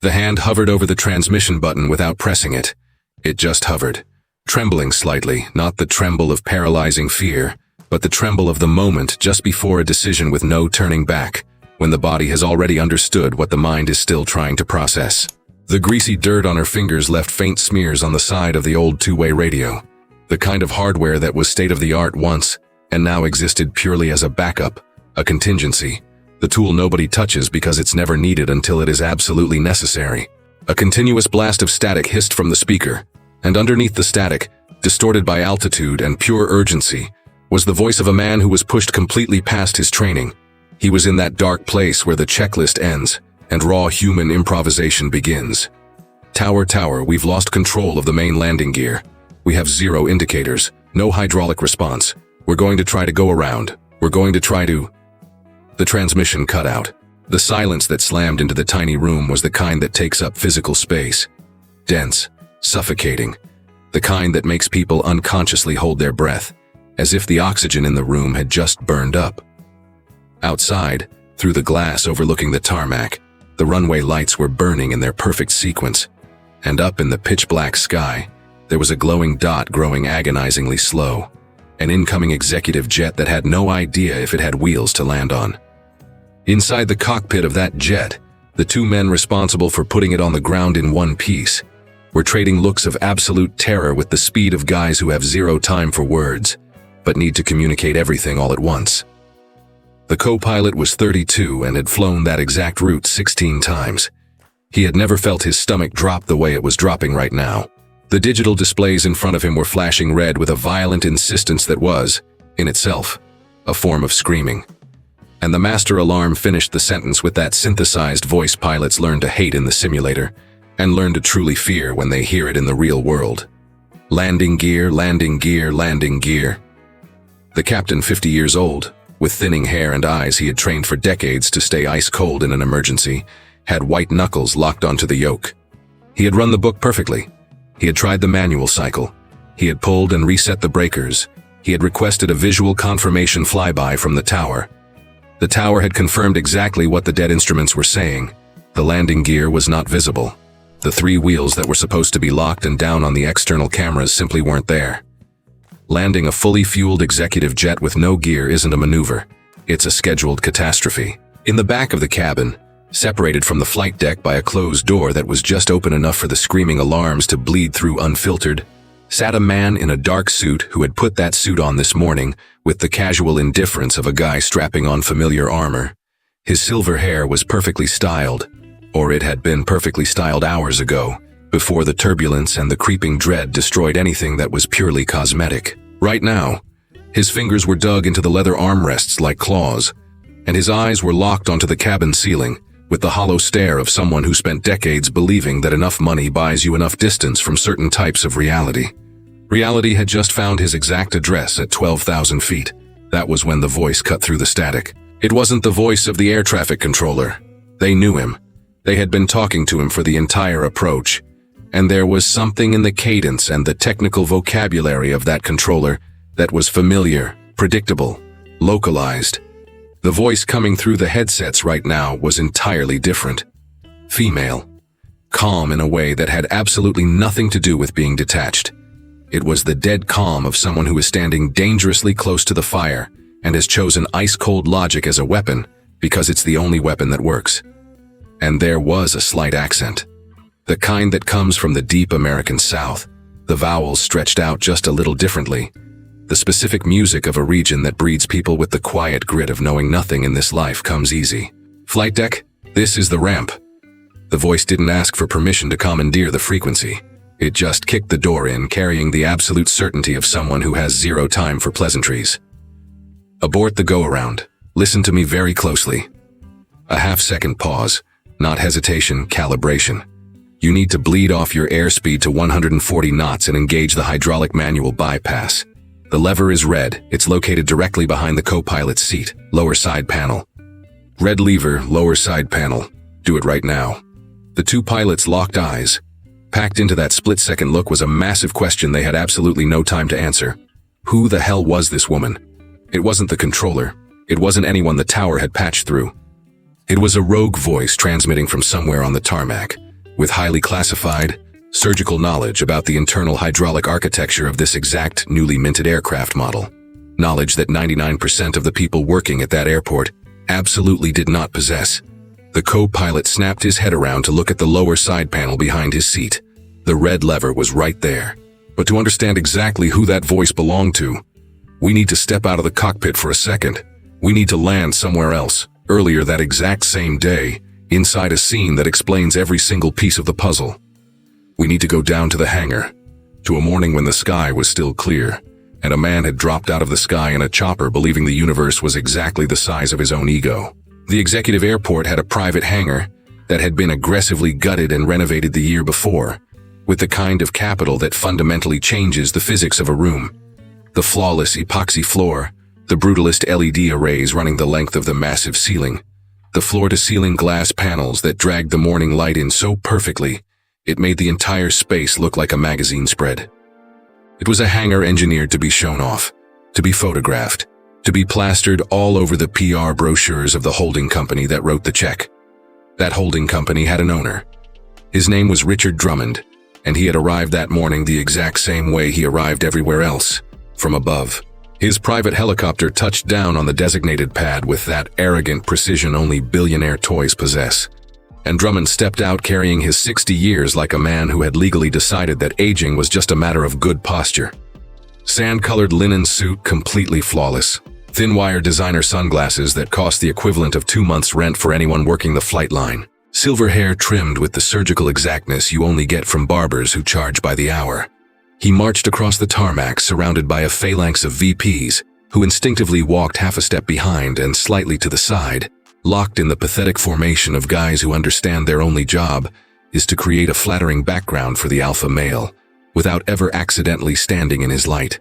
The hand hovered over the transmission button without pressing it. It just hovered, trembling slightly, not the tremble of paralyzing fear, but the tremble of the moment just before a decision with no turning back, when the body has already understood what the mind is still trying to process. The greasy dirt on her fingers left faint smears on the side of the old two-way radio, the kind of hardware that was state-of-the-art once, and now existed purely as a backup, a contingency, the tool nobody touches because it's never needed until it is absolutely necessary. A continuous blast of static hissed from the speaker, and underneath the static, distorted by altitude and pure urgency, was the voice of a man who was pushed completely past his training. He was in that dark place where the checklist ends and raw human improvisation begins. Tower, we've lost control of the main landing gear. We have 0 indicators, no hydraulic response. We're going to try to go around. We're going to try to... The transmission cut out. The silence that slammed into the tiny room was the kind that takes up physical space. Dense, suffocating. The kind that makes people unconsciously hold their breath, as if the oxygen in the room had just burned up. Outside, through the glass overlooking the tarmac, the runway lights were burning in their perfect sequence, and up in the pitch-black sky, there was a glowing dot growing agonizingly slow, an incoming executive jet that had no idea if it had wheels to land on. Inside the cockpit of that jet, the 2 men responsible for putting it on the ground in one piece were trading looks of absolute terror with the speed of guys who have 0 time for words, but need to communicate everything all at once. The co-pilot was 32 and had flown that exact route 16 times. He had never felt his stomach drop the way it was dropping right now. The digital displays in front of him were flashing red with a violent insistence that was, in itself, a form of screaming. And the master alarm finished the sentence with that synthesized voice pilots learn to hate in the simulator, and learn to truly fear when they hear it in the real world. Landing gear, landing gear, landing gear. The captain, 50 years old, with thinning hair and eyes he had trained for decades to stay ice cold in an emergency, had white knuckles locked onto the yoke. He had run the book perfectly. He had tried the manual cycle. He had pulled and reset the breakers. He had requested a visual confirmation flyby from the tower. The tower had confirmed exactly what the dead instruments were saying. The landing gear was not visible. The 3 wheels that were supposed to be locked and down on the external cameras simply weren't there. Landing a fully fueled executive jet with no gear isn't a maneuver. It's a scheduled catastrophe. In the back of the cabin, separated from the flight deck by a closed door that was just open enough for the screaming alarms to bleed through unfiltered, sat a man in a dark suit who had put that suit on this morning with the casual indifference of a guy strapping on familiar armor. His silver hair was perfectly styled, or it had been perfectly styled hours ago, before the turbulence and the creeping dread destroyed anything that was purely cosmetic. Right now, his fingers were dug into the leather armrests like claws, and his eyes were locked onto the cabin ceiling with the hollow stare of someone who spent decades believing that enough money buys you enough distance from certain types of reality. Reality had just found his exact address at 12,000 feet. That was when the voice cut through the static. It wasn't the voice of the air traffic controller. They knew him. They had been talking to him for the entire approach. And there was something in the cadence and the technical vocabulary of that controller that was familiar, predictable, localized. The voice coming through the headsets right now was entirely different. Female. Calm in a way that had absolutely nothing to do with being detached. It was the dead calm of someone who is standing dangerously close to the fire and has chosen ice-cold logic as a weapon because it's the only weapon that works. And there was a slight accent. The kind that comes from the deep American South, the vowels stretched out just a little differently, the specific music of a region that breeds people with the quiet grit of knowing nothing in this life comes easy. Flight deck, this is the ramp. The voice didn't ask for permission to commandeer the frequency. It just kicked the door in, carrying the absolute certainty of someone who has 0 time for pleasantries. Abort the go-around. Listen to me very closely. A half-second pause, not hesitation, calibration. You need to bleed off your airspeed to 140 knots and engage the hydraulic manual bypass. The lever is red. It's located directly behind the co-pilot's seat, lower side panel. Red lever, lower side panel. Do it right now. The 2 pilots locked eyes. Packed into that split-second look was a massive question they had absolutely no time to answer. Who the hell was this woman? It wasn't the controller. It wasn't anyone the tower had patched through. It was a rogue voice transmitting from somewhere on the tarmac, with highly classified, surgical knowledge about the internal hydraulic architecture of this exact newly minted aircraft model. Knowledge that 99% of the people working at that airport absolutely did not possess. The co-pilot snapped his head around to look at the lower side panel behind his seat. The red lever was right there. But to understand exactly who that voice belonged to, we need to step out of the cockpit for a second. We need to land somewhere else, earlier that exact same day, inside a scene that explains every single piece of the puzzle. We need to go down to the hangar, to a morning when the sky was still clear, and a man had dropped out of the sky in a chopper believing the universe was exactly the size of his own ego. The executive airport had a private hangar that had been aggressively gutted and renovated the year before, with the kind of capital that fundamentally changes the physics of a room. The flawless epoxy floor, the brutalist LED arrays running the length of the massive ceiling, the floor-to-ceiling glass panels that dragged the morning light in so perfectly, it made the entire space look like a magazine spread. It was a hangar engineered to be shown off, to be photographed, to be plastered all over the PR brochures of the holding company that wrote the check. That holding company had an owner. His name was Richard Drummond, and he had arrived that morning the exact same way he arrived everywhere else, from above. His private helicopter touched down on the designated pad with that arrogant precision only billionaire toys possess. And Drummond stepped out carrying his 60 years like a man who had legally decided that aging was just a matter of good posture. Sand-colored linen suit completely flawless. Thin-wire designer sunglasses that cost the equivalent of 2 months' rent for anyone working the flight line. Silver hair trimmed with the surgical exactness you only get from barbers who charge by the hour. He marched across the tarmac surrounded by a phalanx of VPs who instinctively walked half a step behind and slightly to the side, locked in the pathetic formation of guys who understand their only job is to create a flattering background for the alpha male, without ever accidentally standing in his light.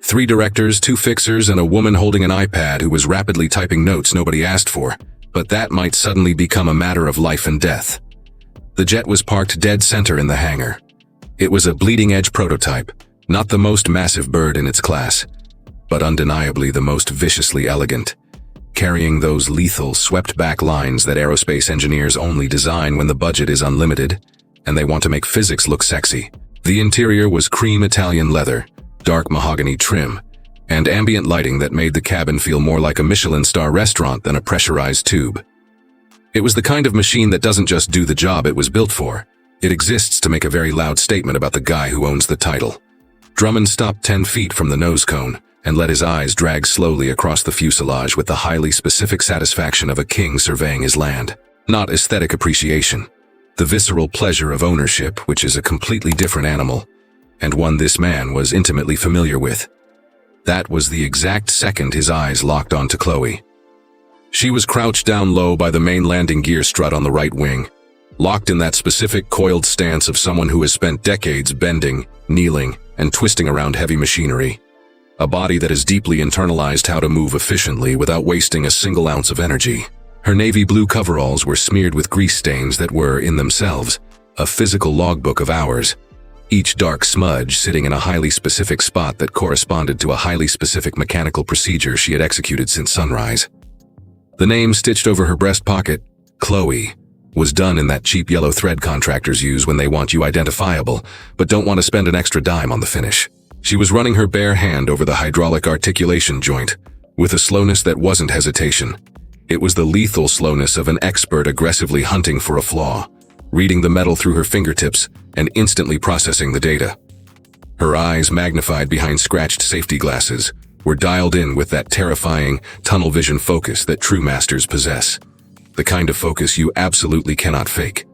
3 directors, 2 fixers, and a woman holding an iPad who was rapidly typing notes nobody asked for, but that might suddenly become a matter of life and death. The jet was parked dead center in the hangar. It was a bleeding-edge prototype, not the most massive bird in its class, but undeniably the most viciously elegant, carrying those lethal, swept-back lines that aerospace engineers only design when the budget is unlimited, and they want to make physics look sexy. The interior was cream Italian leather, dark mahogany trim, and ambient lighting that made the cabin feel more like a Michelin star restaurant than a pressurized tube. It was the kind of machine that doesn't just do the job it was built for. It exists to make a very loud statement about the guy who owns the title. Drummond stopped 10 feet from the nose cone and let his eyes drag slowly across the fuselage with the highly specific satisfaction of a king surveying his land. Not aesthetic appreciation. The visceral pleasure of ownership, which is a completely different animal, and one this man was intimately familiar with. That was the exact second his eyes locked onto Chloe. She was crouched down low by the main landing gear strut on the right wing, locked in that specific coiled stance of someone who has spent decades bending, kneeling, and twisting around heavy machinery. A body that has deeply internalized how to move efficiently without wasting a single ounce of energy. Her navy blue coveralls were smeared with grease stains that were, in themselves, a physical logbook of hours, each dark smudge sitting in a highly specific spot that corresponded to a highly specific mechanical procedure she had executed since sunrise. The name stitched over her breast pocket, Chloe, was done in that cheap yellow thread contractors use when they want you identifiable, but don't want to spend an extra dime on the finish. She was running her bare hand over the hydraulic articulation joint, with a slowness that wasn't hesitation. It was the lethal slowness of an expert aggressively hunting for a flaw, reading the metal through her fingertips and instantly processing the data. Her eyes, magnified behind scratched safety glasses, were dialed in with that terrifying, tunnel vision focus that true masters possess. The kind of focus you absolutely cannot fake.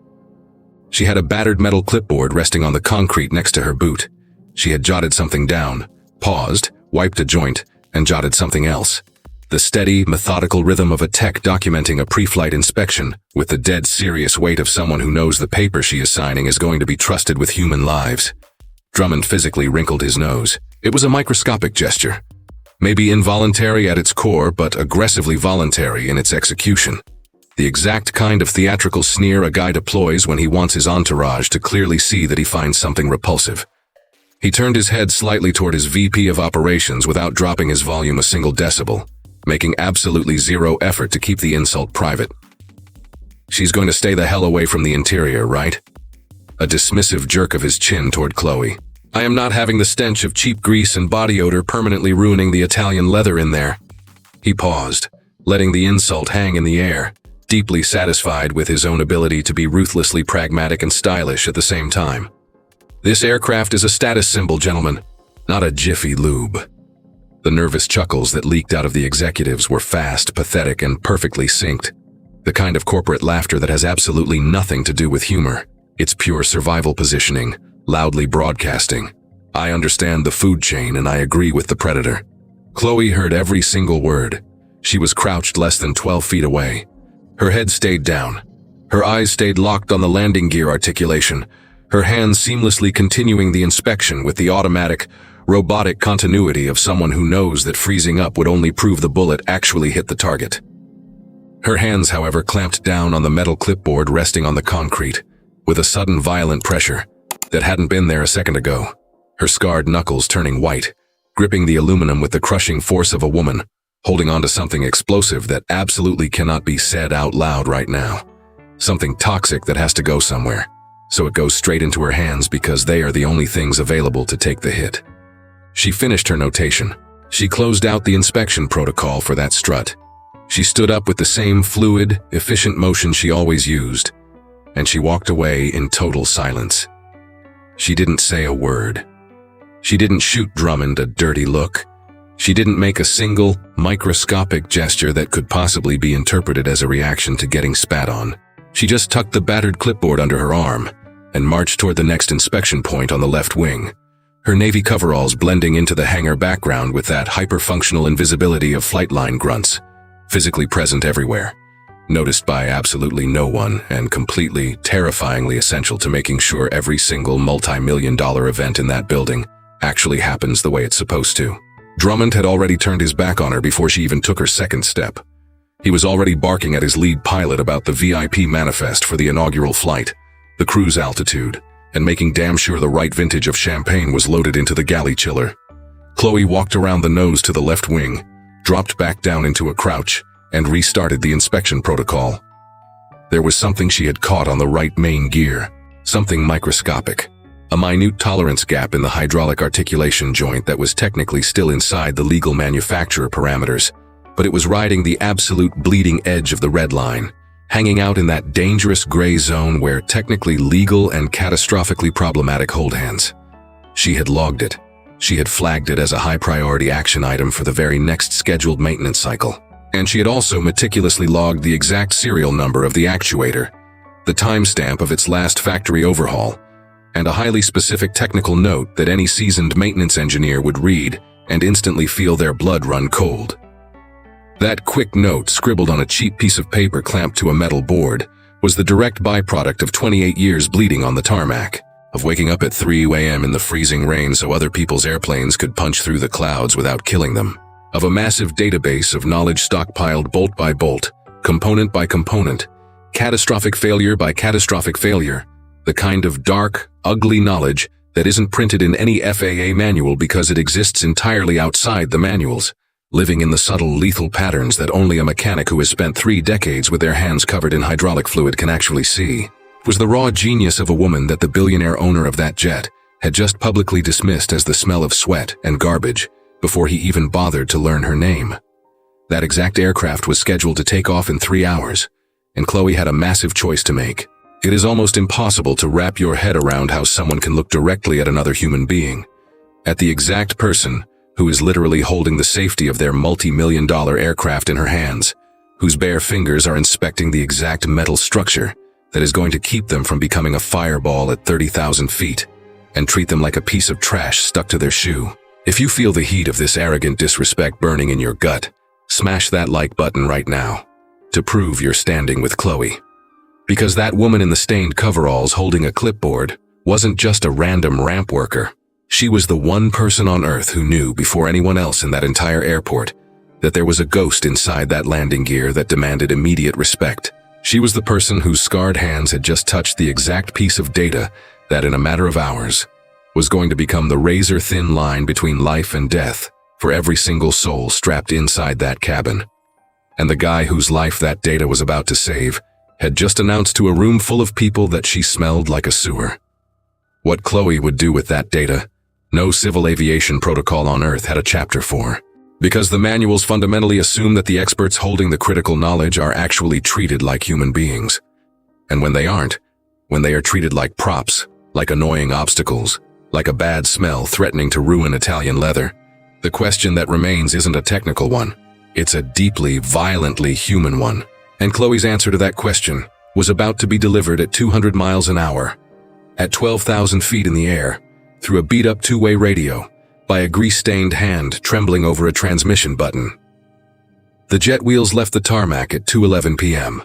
She had a battered metal clipboard resting on the concrete next to her boot. She had jotted something down, paused, wiped a joint, and jotted something else. The steady, methodical rhythm of a tech documenting a pre-flight inspection with the dead serious weight of someone who knows the paper she is signing is going to be trusted with human lives. Drummond physically wrinkled his nose. It was a microscopic gesture. Maybe involuntary at its core, but aggressively voluntary in its execution. The exact kind of theatrical sneer a guy deploys when he wants his entourage to clearly see that he finds something repulsive. He turned his head slightly toward his VP of operations without dropping his volume a single decibel, making absolutely zero effort to keep the insult private. "She's going to stay the hell away from the interior, right?" a dismissive jerk of his chin toward Chloe. "I am not having the stench of cheap grease and body odor permanently ruining the Italian leather in there." He paused, letting the insult hang in the air, deeply satisfied with his own ability to be ruthlessly pragmatic and stylish at the same time. "This aircraft is a status symbol, gentlemen, not a Jiffy Lube." The nervous chuckles that leaked out of the executives were fast, pathetic, and perfectly synced. The kind of corporate laughter that has absolutely nothing to do with humor. It's pure survival positioning, loudly broadcasting. "I understand the food chain and I agree with the predator." Chloe heard every single word. She was crouched less than 12 feet away. Her head stayed down. Her eyes stayed locked on the landing gear articulation, her hands seamlessly continuing the inspection with the automatic, robotic continuity of someone who knows that freezing up would only prove the bullet actually hit the target. Her hands, however, clamped down on the metal clipboard resting on the concrete, with a sudden violent pressure that hadn't been there a second ago, her scarred knuckles turning white, gripping the aluminum with the crushing force of a woman, holding onto something explosive that absolutely cannot be said out loud right now. Something toxic that has to go somewhere, so it goes straight into her hands because they are the only things available to take the hit. She finished her notation. She closed out the inspection protocol for that strut. She stood up with the same fluid, efficient motion she always used, and she walked away in total silence. She didn't say a word. She didn't shoot Drummond a dirty look. She didn't make a single, microscopic gesture that could possibly be interpreted as a reaction to getting spat on. She just tucked the battered clipboard under her arm and marched toward the next inspection point on the left wing, her navy coveralls blending into the hangar background with that hyper-functional invisibility of flight line grunts, physically present everywhere, noticed by absolutely no one and completely, terrifyingly essential to making sure every single multi-million-dollar event in that building actually happens the way it's supposed to. Drummond had already turned his back on her before she even took her second step. He was already barking at his lead pilot about the VIP manifest for the inaugural flight, the cruise altitude, and making damn sure the right vintage of champagne was loaded into the galley chiller. Chloe walked around the nose to the left wing, dropped back down into a crouch, and restarted the inspection protocol. There was something she had caught on the right main gear, something microscopic, a minute tolerance gap in the hydraulic articulation joint that was technically still inside the legal manufacturer parameters, but it was riding the absolute bleeding edge of the red line, hanging out in that dangerous gray zone where technically legal and catastrophically problematic hold hands. She had logged it. She had flagged it as a high-priority action item for the very next scheduled maintenance cycle. And she had also meticulously logged the exact serial number of the actuator, the timestamp of its last factory overhaul, and a highly specific technical note that any seasoned maintenance engineer would read and instantly feel their blood run cold. That quick note, scribbled on a cheap piece of paper clamped to a metal board, was the direct byproduct of 28 years bleeding on the tarmac, of waking up at 3 a.m. in the freezing rain so other people's airplanes could punch through the clouds without killing them, of a massive database of knowledge stockpiled bolt by bolt, component by component, catastrophic failure by catastrophic failure, the kind of dark, ugly knowledge that isn't printed in any FAA manual because it exists entirely outside the manuals, living in the subtle, lethal patterns that only a mechanic who has spent 3 decades with their hands covered in hydraulic fluid can actually see. It was the raw genius of a woman that the billionaire owner of that jet had just publicly dismissed as the smell of sweat and garbage before he even bothered to learn her name. That exact aircraft was scheduled to take off in 3 hours, and Chloe had a massive choice to make. It is almost impossible to wrap your head around how someone can look directly at another human being, at the exact person who is literally holding the safety of their multi-million-dollar aircraft in her hands, whose bare fingers are inspecting the exact metal structure that is going to keep them from becoming a fireball at 30,000 feet, and treat them like a piece of trash stuck to their shoe. If you feel the heat of this arrogant disrespect burning in your gut, smash that like button right now, to prove you're standing with Chloe. Because that woman in the stained coveralls holding a clipboard wasn't just a random ramp worker. She was the one person on Earth who knew before anyone else in that entire airport that there was a ghost inside that landing gear that demanded immediate respect. She was the person whose scarred hands had just touched the exact piece of data that, in a matter of hours, was going to become the razor-thin line between life and death for every single soul strapped inside that cabin. And the guy whose life that data was about to save had just announced to a room full of people that she smelled like a sewer. What Chloe would do with that data, no civil aviation protocol on Earth had a chapter for. Because the manuals fundamentally assume that the experts holding the critical knowledge are actually treated like human beings. And when they aren't, when they are treated like props, like annoying obstacles, like a bad smell threatening to ruin Italian leather, the question that remains isn't a technical one. It's a deeply, violently human one. And Chloe's answer to that question was about to be delivered at 200 miles an hour, at 12,000 feet in the air, through a beat-up two-way radio, by a grease-stained hand trembling over a transmission button. The jet wheels left the tarmac at 2:11 p.m.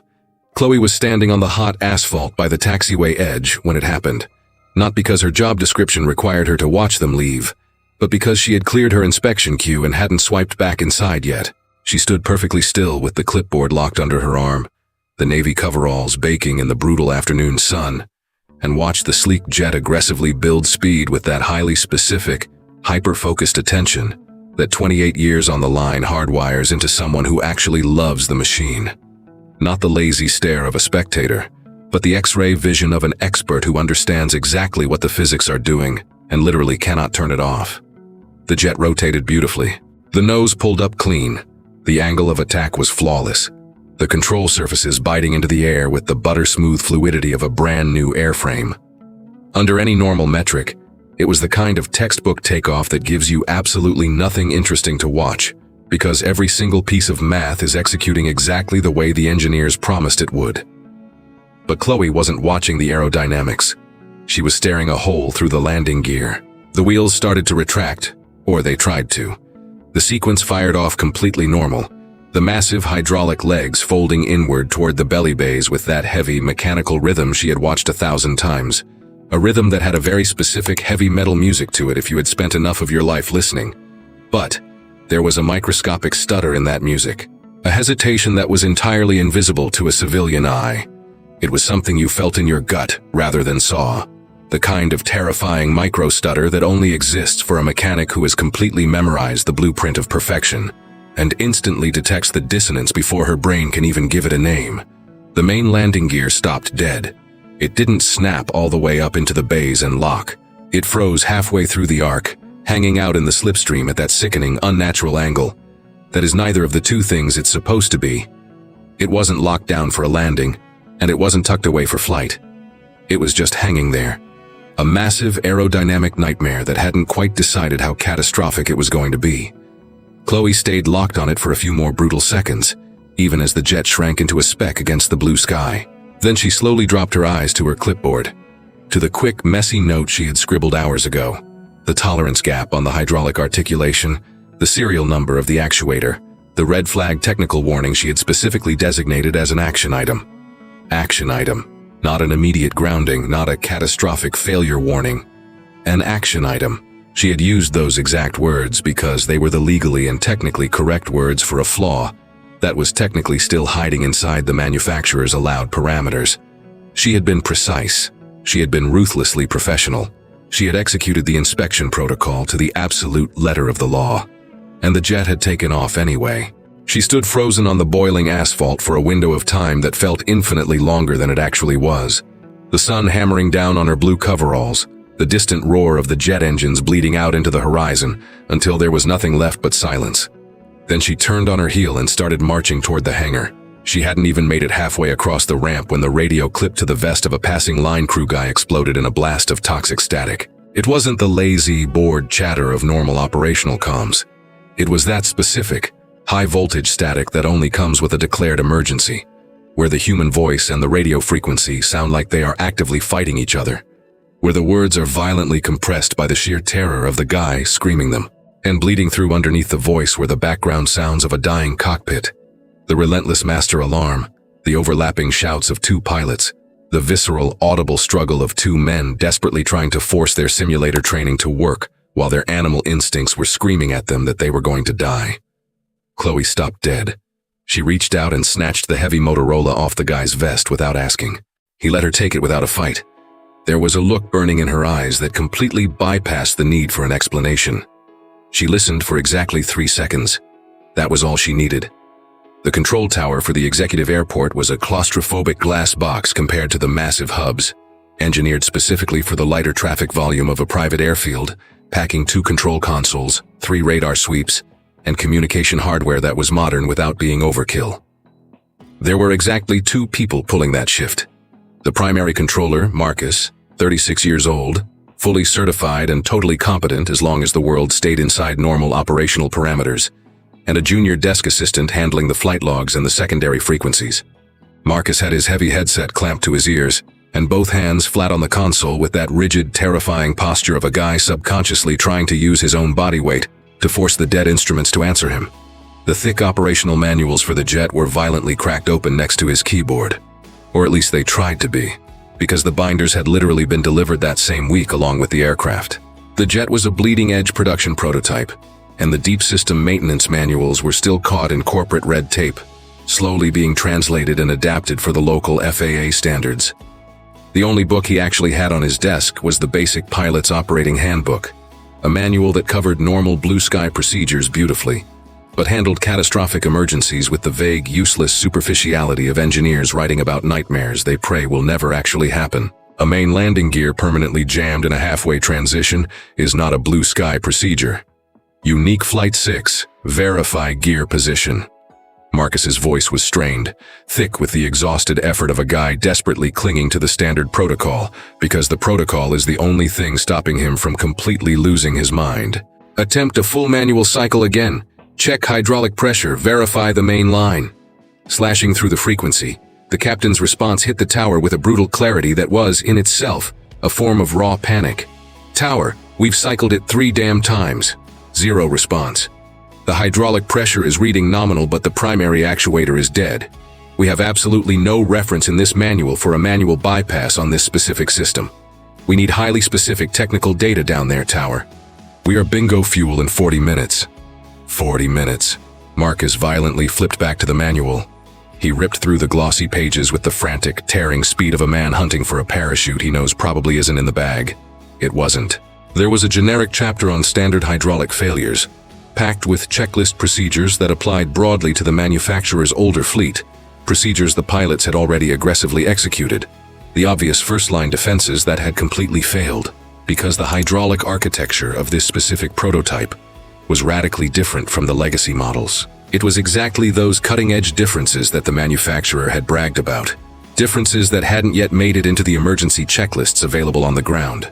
Chloe was standing on the hot asphalt by the taxiway edge when it happened, not because her job description required her to watch them leave, but because she had cleared her inspection queue and hadn't swiped back inside yet. She stood perfectly still with the clipboard locked under her arm, the navy coveralls baking in the brutal afternoon sun, and watched the sleek jet aggressively build speed with that highly specific, hyper-focused attention that 28 years on the line hardwires into someone who actually loves the machine. Not the lazy stare of a spectator, but the X-ray vision of an expert who understands exactly what the physics are doing and literally cannot turn it off. The jet rotated beautifully. The nose pulled up clean. The angle of attack was flawless. The control surfaces biting into the air with the butter-smooth fluidity of a brand-new airframe. Under any normal metric, it was the kind of textbook takeoff that gives you absolutely nothing interesting to watch, because every single piece of math is executing exactly the way the engineers promised it would. But Chloe wasn't watching the aerodynamics. She was staring a hole through the landing gear. The wheels started to retract, or they tried to. The sequence fired off completely normal, the massive hydraulic legs folding inward toward the belly bays with that heavy mechanical rhythm she had watched 1,000 times. A rhythm that had a very specific heavy metal music to it if you had spent enough of your life listening. But there was a microscopic stutter in that music, a hesitation that was entirely invisible to a civilian eye. It was something you felt in your gut rather than saw, the kind of terrifying micro-stutter that only exists for a mechanic who has completely memorized the blueprint of perfection and instantly detects the dissonance before her brain can even give it a name. The main landing gear stopped dead. It didn't snap all the way up into the bays and lock. It froze halfway through the arc, hanging out in the slipstream at that sickening, unnatural angle. That is neither of the two things it's supposed to be. It wasn't locked down for a landing, and it wasn't tucked away for flight. It was just hanging there. A massive aerodynamic nightmare that hadn't quite decided how catastrophic it was going to be. Chloe stayed locked on it for a few more brutal seconds, even as the jet shrank into a speck against the blue sky. Then she slowly dropped her eyes to her clipboard, to the quick, messy note she had scribbled hours ago, the tolerance gap on the hydraulic articulation, the serial number of the actuator, the red flag technical warning she had specifically designated as an action item. Action item, not an immediate grounding, not a catastrophic failure warning. An action item. She had used those exact words because they were the legally and technically correct words for a flaw that was technically still hiding inside the manufacturer's allowed parameters. She had been precise. She had been ruthlessly professional. She had executed the inspection protocol to the absolute letter of the law. And the jet had taken off anyway. She stood frozen on the boiling asphalt for a window of time that felt infinitely longer than it actually was. The sun hammering down on her blue coveralls, the distant roar of the jet engines bleeding out into the horizon until there was nothing left but silence. Then she turned on her heel and started marching toward the hangar. She hadn't even made it halfway across the ramp when the radio clipped to the vest of a passing line crew guy exploded in a blast of toxic static. It wasn't the lazy, bored chatter of normal operational comms. It was that specific, high-voltage static that only comes with a declared emergency, where the human voice and the radio frequency sound like they are actively fighting each other, where the words are violently compressed by the sheer terror of the guy screaming them, and bleeding through underneath the voice were the background sounds of a dying cockpit, the relentless master alarm, the overlapping shouts of two pilots, the visceral, audible struggle of two men desperately trying to force their simulator training to work while their animal instincts were screaming at them that they were going to die. Chloe stopped dead. She reached out and snatched the heavy Motorola off the guy's vest without asking. He let her take it without a fight. There was a look burning in her eyes that completely bypassed the need for an explanation. She listened for exactly 3 seconds. That was all she needed. The control tower for the executive airport was a claustrophobic glass box compared to the massive hubs. engineered specifically for the lighter traffic volume of a private airfield, packing 2 control consoles, 3 radar sweeps, and communication hardware that was modern without being overkill. There were exactly 2 people pulling that shift. The primary controller, Marcus, 36 years old, fully certified and totally competent as long as the world stayed inside normal operational parameters, and a junior desk assistant handling the flight logs and the secondary frequencies. Marcus had his heavy headset clamped to his ears, and both hands flat on the console with that rigid, terrifying posture of a guy subconsciously trying to use his own body weight to force the dead instruments to answer him. The thick operational manuals for the jet were violently cracked open next to his keyboard. Or at least they tried to be, because the binders had literally been delivered that same week along with the aircraft. The jet was a bleeding-edge production prototype, and the deep system maintenance manuals were still caught in corporate red tape, slowly being translated and adapted for the local FAA standards. The only book he actually had on his desk was the Basic Pilot's Operating Handbook, a manual that covered normal blue sky procedures beautifully, but handled catastrophic emergencies with the vague, useless superficiality of engineers writing about nightmares they pray will never actually happen. A main landing gear permanently jammed in a halfway transition is not a blue sky procedure. Unique Flight 6, verify gear position. Marcus's voice was strained, thick with the exhausted effort of a guy desperately clinging to the standard protocol, because the protocol is the only thing stopping him from completely losing his mind. Attempt a full manual cycle again. Check hydraulic pressure, verify the main line. Slashing through the frequency, the captain's response hit the tower with a brutal clarity that was, in itself, a form of raw panic. Tower, we've cycled it 3 damn times. 0 response. The hydraulic pressure is reading nominal, but the primary actuator is dead. We have absolutely no reference in this manual for a manual bypass on this specific system. We need highly specific technical data down there, tower. We are bingo fuel in 40 minutes. 40 minutes. Marcus violently flipped back to the manual. He ripped through the glossy pages with the frantic, tearing speed of a man hunting for a parachute he knows probably isn't in the bag. It wasn't. There was a generic chapter on standard hydraulic failures, packed with checklist procedures that applied broadly to the manufacturer's older fleet, procedures the pilots had already aggressively executed, the obvious first-line defenses that had completely failed, because the hydraulic architecture of this specific prototype was radically different from the legacy models. It was exactly those cutting-edge differences that the manufacturer had bragged about, differences that hadn't yet made it into the emergency checklists available on the ground.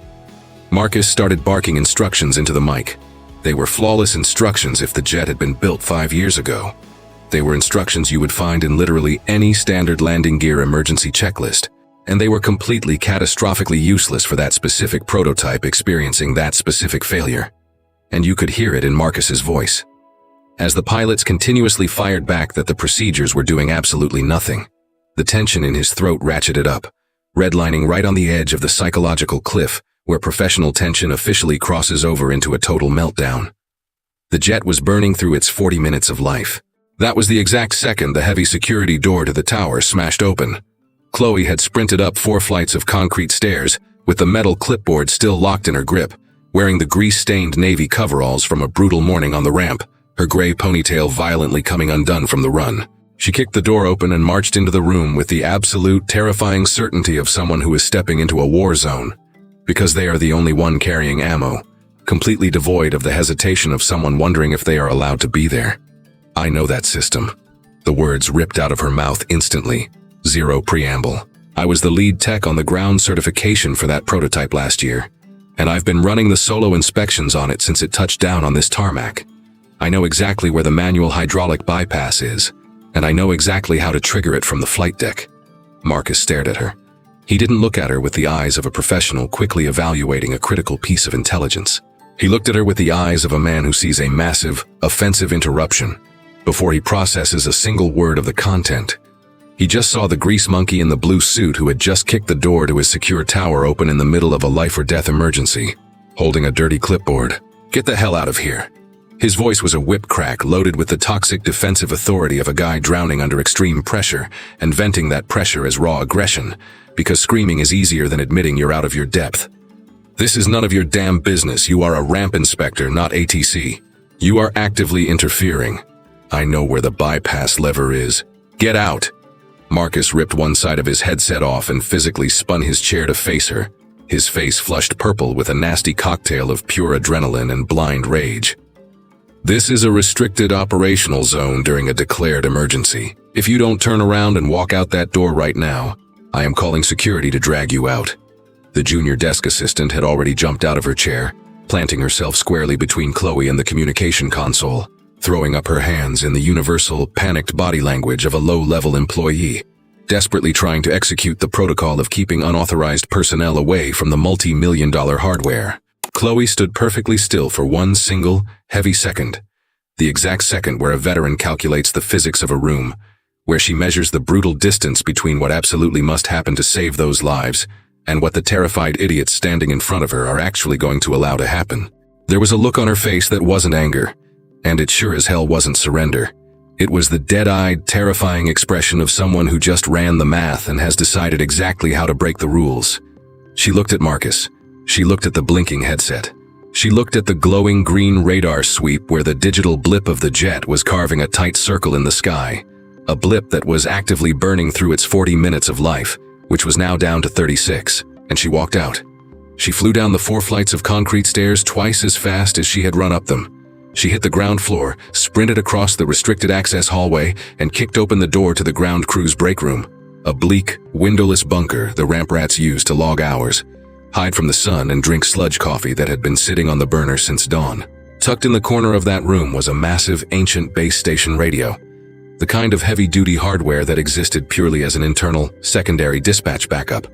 Marcus started barking instructions into the mic. They were flawless instructions if the jet had been built 5 years ago. They were instructions you would find in literally any standard landing gear emergency checklist, and they were completely catastrophically useless for that specific prototype experiencing that specific failure. And you could hear it in Marcus's voice. As the pilots continuously fired back that the procedures were doing absolutely nothing, the tension in his throat ratcheted up, redlining right on the edge of the psychological cliff where professional tension officially crosses over into a total meltdown. The jet was burning through its 40 minutes of life. That was the exact second the heavy security door to the tower smashed open. Chloe had sprinted up 4 flights of concrete stairs, with the metal clipboard still locked in her grip, wearing the grease-stained navy coveralls from a brutal morning on the ramp, her gray ponytail violently coming undone from the run. She kicked the door open and marched into the room with the absolute, terrifying certainty of someone who is stepping into a war zone, because they are the only one carrying ammo, completely devoid of the hesitation of someone wondering if they are allowed to be there. I know that system. The words ripped out of her mouth instantly. 0 preamble. I was the lead tech on the ground certification for that prototype last year, and I've been running the solo inspections on it since it touched down on this tarmac. I know exactly where the manual hydraulic bypass is, and I know exactly how to trigger it from the flight deck. Marcus stared at her. He didn't look at her with the eyes of a professional quickly evaluating a critical piece of intelligence. He looked at her with the eyes of a man who sees a massive, offensive interruption before he processes a single word of the content. He just saw the grease monkey in the blue suit who had just kicked the door to his secure tower open in the middle of a life-or-death emergency, holding a dirty clipboard. Get the hell out of here. His voice was a whip crack loaded with the toxic defensive authority of a guy drowning under extreme pressure and venting that pressure as raw aggression, because screaming is easier than admitting you're out of your depth. This is none of your damn business. You are a ramp inspector, not ATC. You are actively interfering. I know where the bypass lever is. Get out. Marcus ripped one side of his headset off and physically spun his chair to face her, his face flushed purple with a nasty cocktail of pure adrenaline and blind rage. This is a restricted operational zone during a declared emergency. If you don't turn around and walk out that door right now, I am calling security to drag you out. The junior desk assistant had already jumped out of her chair, planting herself squarely between Chloe and the communication console, throwing up her hands in the universal, panicked body language of a low-level employee, desperately trying to execute the protocol of keeping unauthorized personnel away from the multi-million-dollar hardware. Chloe stood perfectly still for one single, heavy second, the exact second where a veteran calculates the physics of a room, where she measures the brutal distance between what absolutely must happen to save those lives and what the terrified idiots standing in front of her are actually going to allow to happen. There was a look on her face that wasn't anger, and it sure as hell wasn't surrender. It was the dead-eyed, terrifying expression of someone who just ran the math and has decided exactly how to break the rules. She looked at Marcus. She looked at the blinking headset. She looked at the glowing green radar sweep where the digital blip of the jet was carving a tight circle in the sky, a blip that was actively burning through its 40 minutes of life, which was now down to 36, and she walked out. She flew down the 4 flights of concrete stairs twice as fast as she had run up them. She hit the ground floor, sprinted across the restricted access hallway, and kicked open the door to the ground crew's break room, a bleak, windowless bunker the ramp rats used to log hours, hide from the sun and drink sludge coffee that had been sitting on the burner since dawn. Tucked in the corner of that room was a massive, ancient base station radio, the kind of heavy-duty hardware that existed purely as an internal, secondary dispatch backup.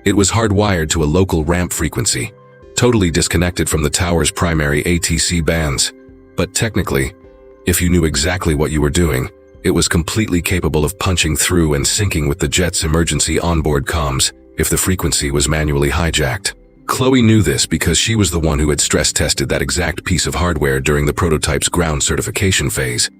It was hardwired to a local ramp frequency, totally disconnected from the tower's primary ATC bands. But technically, if you knew exactly what you were doing, it was completely capable of punching through and syncing with the jet's emergency onboard comms if the frequency was manually hijacked. Chloe knew this because she was the one who had stress-tested that exact piece of hardware during the prototype's ground certification phase.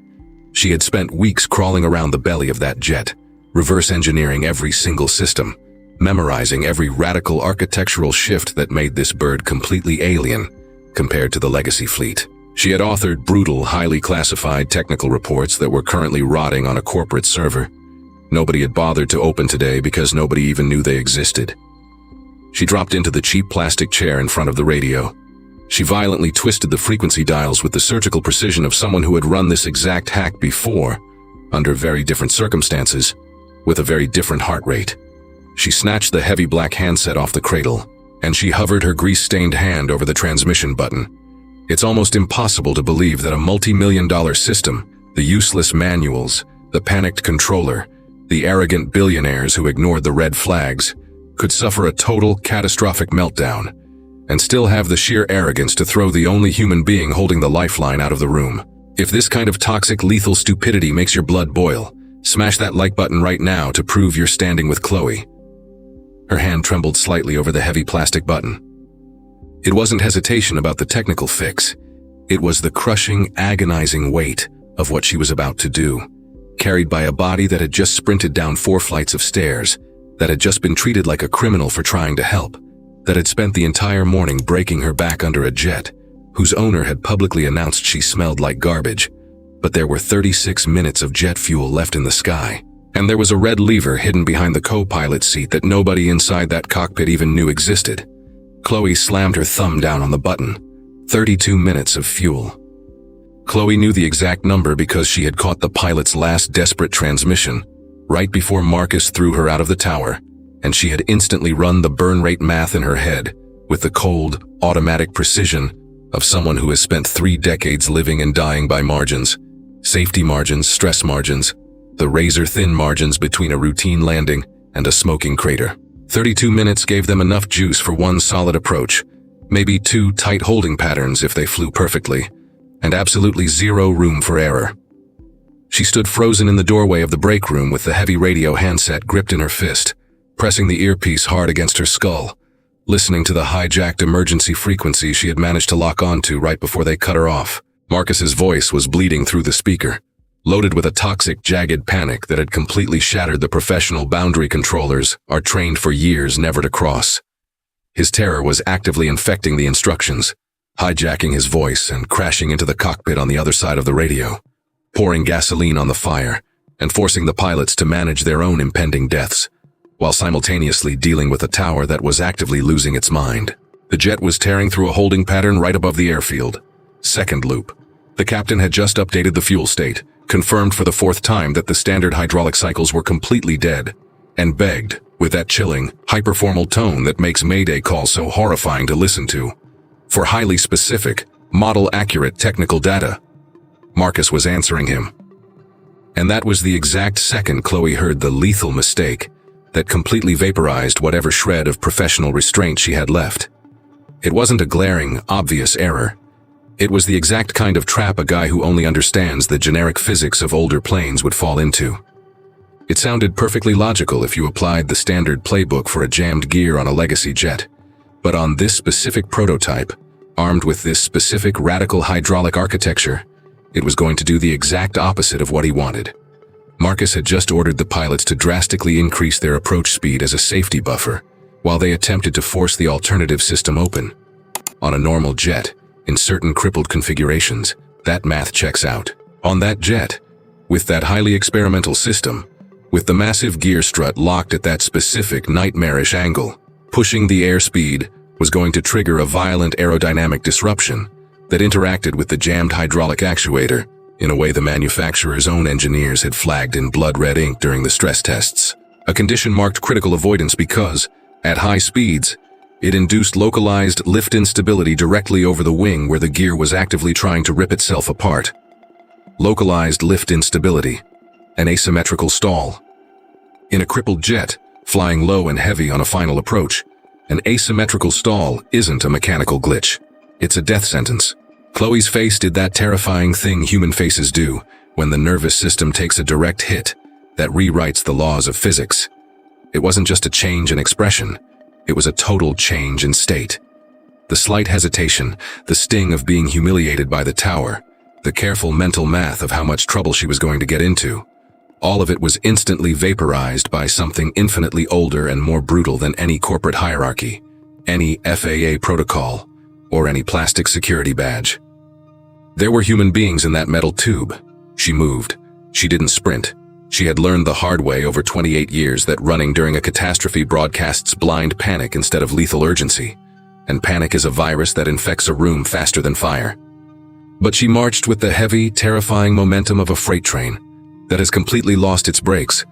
She had spent weeks crawling around the belly of that jet, reverse engineering every single system, memorizing every radical architectural shift that made this bird completely alien compared to the legacy fleet. She had authored brutal, highly classified technical reports that were currently rotting on a corporate server. Nobody had bothered to open today because nobody even knew they existed. She dropped into the cheap plastic chair in front of the radio. She violently twisted the frequency dials with the surgical precision of someone who had run this exact hack before, under very different circumstances, with a very different heart rate. She snatched the heavy black handset off the cradle, and she hovered her grease-stained hand over the transmission button. It's almost impossible to believe that a multi-million-dollar system, the useless manuals, the panicked controller, the arrogant billionaires who ignored the red flags, could suffer a total, catastrophic meltdown, and still have the sheer arrogance to throw the only human being holding the lifeline out of the room. If this kind of toxic, lethal stupidity makes your blood boil, smash that like button right now to prove you're standing with Chloe. Her hand trembled slightly over the heavy plastic button. It wasn't hesitation about the technical fix. It was the crushing, agonizing weight of what she was about to do, carried by a body that had just sprinted down 4 flights of stairs, that had just been treated like a criminal for trying to help, that had spent the entire morning breaking her back under a jet, whose owner had publicly announced she smelled like garbage. But there were 36 minutes of jet fuel left in the sky, and there was a red lever hidden behind the co-pilot seat that nobody inside that cockpit even knew existed. Chloe slammed her thumb down on the button. 32 minutes of fuel. Chloe knew the exact number because she had caught the pilot's last desperate transmission, right before Marcus threw her out of the tower, and she had instantly run the burn rate math in her head with the cold, automatic precision of someone who has spent 3 decades living and dying by margins, safety margins, stress margins, the razor-thin margins between a routine landing and a smoking crater. 32 minutes gave them enough juice for one solid approach, maybe 2 tight holding patterns if they flew perfectly, and absolutely 0 room for error. She stood frozen in the doorway of the break room with the heavy radio handset gripped in her fist, pressing the earpiece hard against her skull, listening to the hijacked emergency frequency she had managed to lock onto right before they cut her off. Marcus's voice was bleeding through the speaker, loaded with a toxic, jagged panic that had completely shattered the professional boundary controllers are trained for years never to cross. His terror was actively infecting the instructions, hijacking his voice and crashing into the cockpit on the other side of the radio, pouring gasoline on the fire, and forcing the pilots to manage their own impending deaths, while simultaneously dealing with a tower that was actively losing its mind. The jet was tearing through a holding pattern right above the airfield. Second loop. The captain had just updated the fuel state, confirmed for the fourth time that the standard hydraulic cycles were completely dead, and begged, with that chilling, hyperformal tone that makes Mayday calls so horrifying to listen to, for highly specific, model-accurate technical data. Marcus was answering him. And that was the exact second Chloe heard the lethal mistake that completely vaporized whatever shred of professional restraint she had left. It wasn't a glaring, obvious error. It was the exact kind of trap a guy who only understands the generic physics of older planes would fall into. It sounded perfectly logical if you applied the standard playbook for a jammed gear on a legacy jet. But on this specific prototype, armed with this specific radical hydraulic architecture, it was going to do the exact opposite of what he wanted. Marcus had just ordered the pilots to drastically increase their approach speed as a safety buffer, while they attempted to force the alternative system open. On a normal jet, in certain crippled configurations, that math checks out. On that jet, with that highly experimental system, with the massive gear strut locked at that specific nightmarish angle, pushing the airspeed was going to trigger a violent aerodynamic disruption that interacted with the jammed hydraulic actuator in a way the manufacturer's own engineers had flagged in blood-red ink during the stress tests. A condition marked critical avoidance because, at high speeds, it induced localized lift instability directly over the wing where the gear was actively trying to rip itself apart. Localized lift instability, an asymmetrical stall. In a crippled jet, flying low and heavy on a final approach, an asymmetrical stall isn't a mechanical glitch. It's a death sentence. Chloe's face did that terrifying thing human faces do when the nervous system takes a direct hit that rewrites the laws of physics. It wasn't just a change in expression. It was a total change in state. The slight hesitation, the sting of being humiliated by the tower, the careful mental math of how much trouble she was going to get into, all of it was instantly vaporized by something infinitely older and more brutal than any corporate hierarchy, any FAA protocol, or any plastic security badge. There were human beings in that metal tube. She moved. She didn't sprint. She had learned the hard way over 28 years that running during a catastrophe broadcasts blind panic instead of lethal urgency, and panic is a virus that infects a room faster than fire. But she marched with the heavy, terrifying momentum of a freight train that has completely lost its brakes,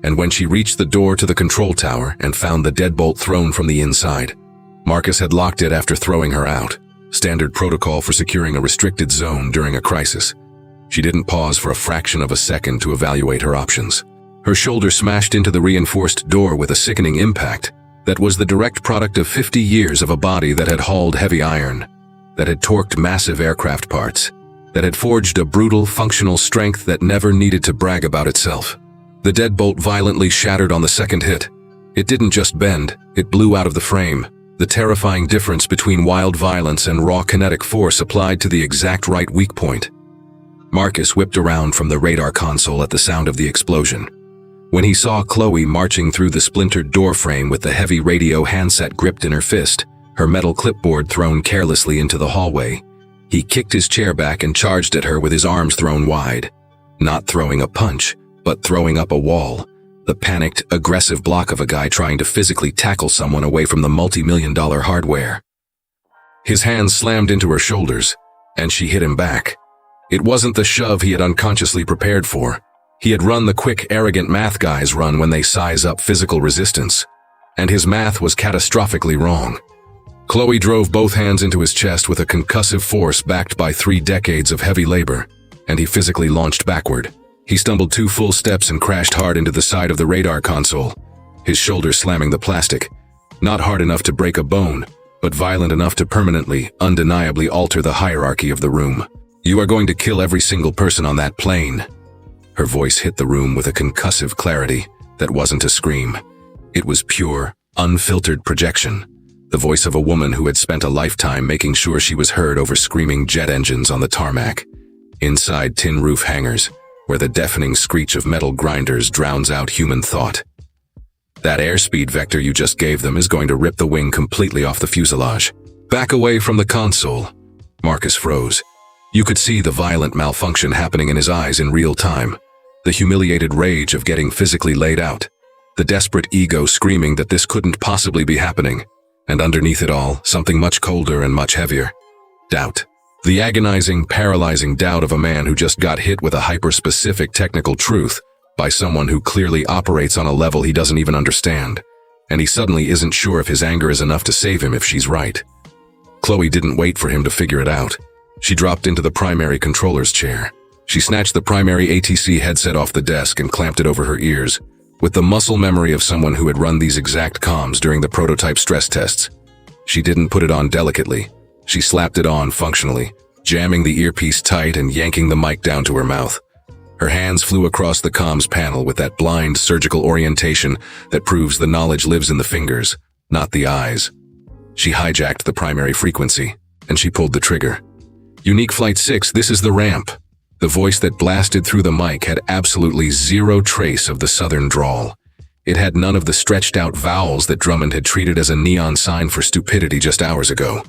and when she reached the door to the control tower and found the deadbolt thrown from the inside, Marcus had locked it after throwing her out, standard protocol for securing a restricted zone during a crisis. She didn't pause for a fraction of a second to evaluate her options. Her shoulder smashed into the reinforced door with a sickening impact that was the direct product of 50 years of a body that had hauled heavy iron, that had torqued massive aircraft parts, that had forged a brutal, functional strength that never needed to brag about itself. The deadbolt violently shattered on the second hit. It didn't just bend, it blew out of the frame, the terrifying difference between wild violence and raw kinetic force applied to the exact right weak point. Marcus whipped around from the radar console at the sound of the explosion. When he saw Chloe marching through the splintered doorframe with the heavy radio handset gripped in her fist, her metal clipboard thrown carelessly into the hallway, he kicked his chair back and charged at her with his arms thrown wide. Not throwing a punch, but throwing up a wall. The panicked, aggressive block of a guy trying to physically tackle someone away from the multi-million-dollar hardware. His hands slammed into her shoulders, and she hit him back. It wasn't the shove he had unconsciously prepared for. He had run the quick, arrogant math guys run when they size up physical resistance. And his math was catastrophically wrong. Chloe drove both hands into his chest with a concussive force backed by 3 decades of heavy labor, and he physically launched backward. He stumbled 2 full steps and crashed hard into the side of the radar console, his shoulder slamming the plastic. Not hard enough to break a bone, but violent enough to permanently, undeniably alter the hierarchy of the room. "You are going to kill every single person on that plane." Her voice hit the room with a concussive clarity that wasn't a scream. It was pure, unfiltered projection. The voice of a woman who had spent a lifetime making sure she was heard over screaming jet engines on the tarmac, inside tin roof hangars, where the deafening screech of metal grinders drowns out human thought. "That airspeed vector you just gave them is going to rip the wing completely off the fuselage. Back away from the console." Marcus froze. You could see the violent malfunction happening in his eyes in real time. The humiliated rage of getting physically laid out. The desperate ego screaming that this couldn't possibly be happening. And underneath it all, something much colder and much heavier. Doubt. The agonizing, paralyzing doubt of a man who just got hit with a hyper-specific technical truth by someone who clearly operates on a level he doesn't even understand. And he suddenly isn't sure if his anger is enough to save him if she's right. Chloe didn't wait for him to figure it out. She dropped into the primary controller's chair. She snatched the primary ATC headset off the desk and clamped it over her ears, with the muscle memory of someone who had run these exact comms during the prototype stress tests. She didn't put it on delicately. She slapped it on functionally, jamming the earpiece tight and yanking the mic down to her mouth. Her hands flew across the comms panel with that blind surgical orientation that proves the knowledge lives in the fingers, not the eyes. She hijacked the primary frequency, and she pulled the trigger. Unique Flight 6, this is the ramp. The voice that blasted through the mic had absolutely zero trace of the southern drawl. It had none of the stretched-out vowels that Drummond had treated as a neon sign for stupidity just hours ago.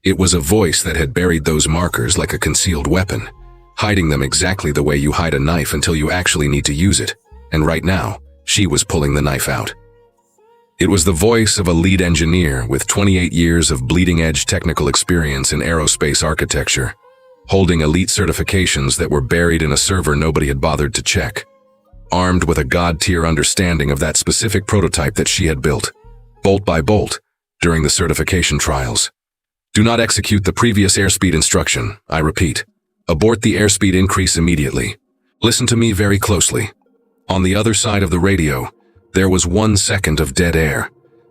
It was a voice that had buried those markers like a concealed weapon, hiding them exactly the way you hide a knife until you actually need to use it. And right now, she was pulling the knife out. It was the voice of a lead engineer with 28 years of bleeding-edge technical experience in aerospace architecture, holding elite certifications that were buried in a server nobody had bothered to check, armed with a god-tier understanding of that specific prototype that she had built, bolt by bolt, during the certification trials. Do not execute the previous airspeed instruction, I repeat. Abort the airspeed increase immediately. Listen to me very closely. On the other side of the radio, there was 1 second of dead air.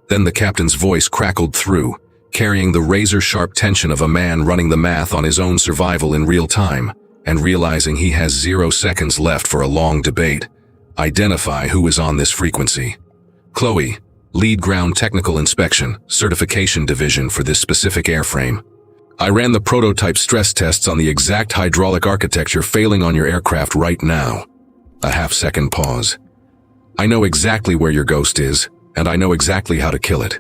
Then the captain's voice crackled through, carrying the razor-sharp tension of a man running the math on his own survival in real time, and realizing he has 0 seconds left for a long debate. Identify who is on this frequency. Chloe, lead ground technical inspection, certification division for this specific airframe. I ran the prototype stress tests on the exact hydraulic architecture failing on your aircraft right now. A half-second pause. I know exactly where your ghost is, and I know exactly how to kill it.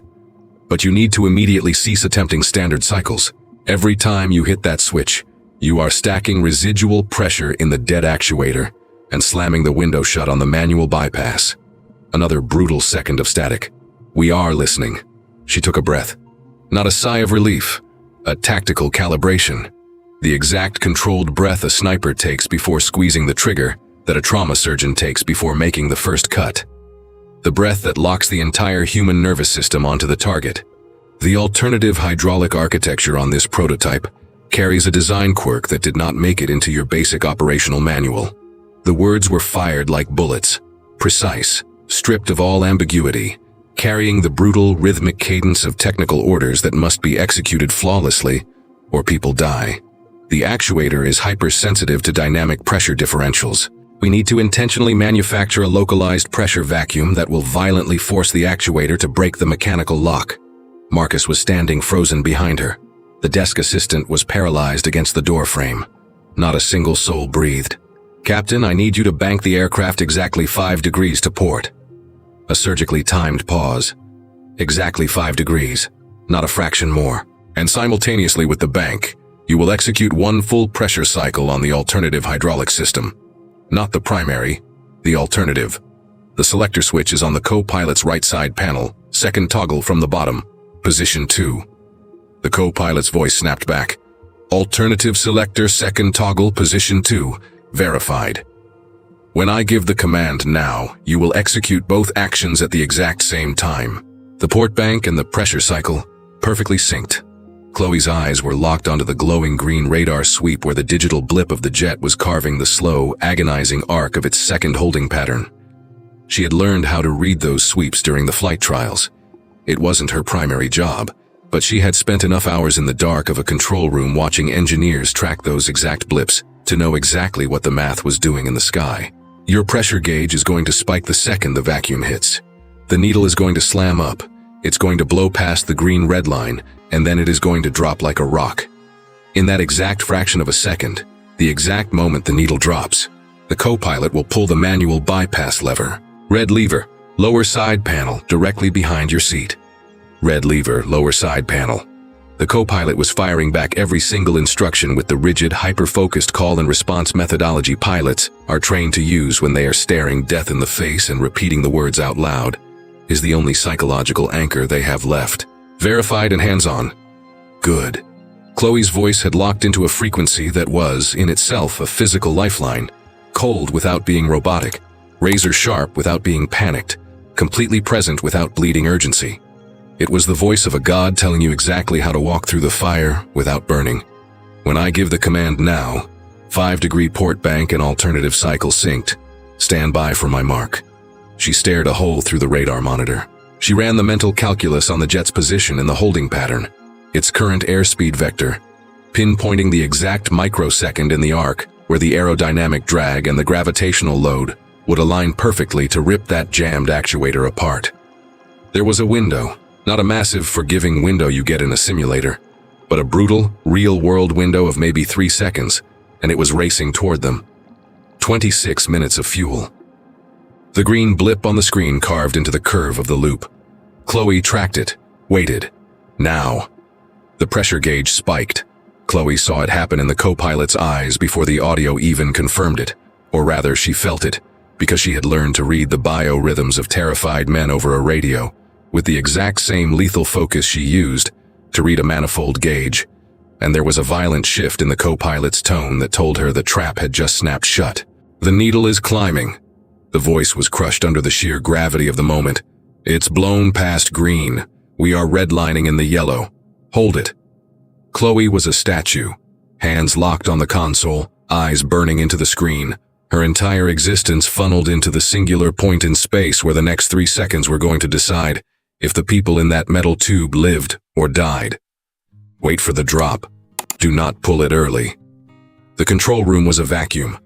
But you need to immediately cease attempting standard cycles. Every time you hit that switch, you are stacking residual pressure in the dead actuator and slamming the window shut on the manual bypass. Another brutal second of static. We are listening. She took a breath. Not a sigh of relief, a tactical calibration. The exact controlled breath a sniper takes before squeezing the trigger that a trauma surgeon takes before making the first cut. The breath that locks the entire human nervous system onto the target. The alternative hydraulic architecture on this prototype carries a design quirk that did not make it into your basic operational manual. The words were fired like bullets, precise, stripped of all ambiguity, carrying the brutal, rhythmic cadence of technical orders that must be executed flawlessly, or people die. The actuator is hypersensitive to dynamic pressure differentials. We need to intentionally manufacture a localized pressure vacuum that will violently force the actuator to break the mechanical lock. Marcus was standing frozen behind her. The desk assistant was paralyzed against the door frame. Not a single soul breathed. Captain, I need you to bank the aircraft exactly 5 degrees to port. A surgically timed pause. Exactly 5 degrees, not a fraction more. And simultaneously with the bank, you will execute 1 full pressure cycle on the alternative hydraulic system. Not the primary, the alternative. The selector switch is on the co-pilot's right side panel, second toggle from the bottom, position 2. The co-pilot's voice snapped back. Alternative selector, second toggle, position 2, verified. When I give the command now, you will execute both actions at the exact same time. The port bank and the pressure cycle, perfectly synced. Chloe's eyes were locked onto the glowing green radar sweep where the digital blip of the jet was carving the slow, agonizing arc of its second holding pattern. She had learned how to read those sweeps during the flight trials. It wasn't her primary job, but she had spent enough hours in the dark of a control room watching engineers track those exact blips to know exactly what the math was doing in the sky. Your pressure gauge is going to spike the second the vacuum hits. The needle is going to slam up. It's going to blow past the green red line, and then it is going to drop like a rock. In that exact fraction of a second, the exact moment the needle drops, the co-pilot will pull the manual bypass lever. Red lever, lower side panel, directly behind your seat. Red lever, lower side panel. The co-pilot was firing back every single instruction with the rigid, hyper-focused call and response methodology pilots are trained to use when they are staring death in the face, and repeating the words out loud is the only psychological anchor they have left. Verified and hands-on. Good. Chloe's voice had locked into a frequency that was, in itself, a physical lifeline. Cold without being robotic. Razor sharp without being panicked. Completely present without bleeding urgency. It was the voice of a god telling you exactly how to walk through the fire without burning. When I give the command now, 5-degree port bank and alternative cycle synced. Stand by for my mark. She stared a hole through the radar monitor. She ran the mental calculus on the jet's position in the holding pattern, its current airspeed vector, pinpointing the exact microsecond in the arc where the aerodynamic drag and the gravitational load would align perfectly to rip that jammed actuator apart. There was a window. Not a massive, forgiving window you get in a simulator, but a brutal, real-world window of maybe 3 seconds, and it was racing toward them. 26 minutes of fuel. The green blip on the screen carved into the curve of the loop. Chloe tracked it, waited. Now. The pressure gauge spiked. Chloe saw it happen in the co-pilot's eyes before the audio even confirmed it, or rather she felt it, because she had learned to read the biorhythms of terrified men over a radio, with the exact same lethal focus she used to read a manifold gauge, and there was a violent shift in the co-pilot's tone that told her the trap had just snapped shut. The needle is climbing. The voice was crushed under the sheer gravity of the moment. It's blown past green. We are redlining in the yellow. Hold it. Chloe was a statue, hands locked on the console, eyes burning into the screen. Her entire existence funneled into the singular point in space where the next 3 seconds were going to decide if the people in that metal tube lived or died. Wait for the drop. Do not pull it early. The control room was a vacuum.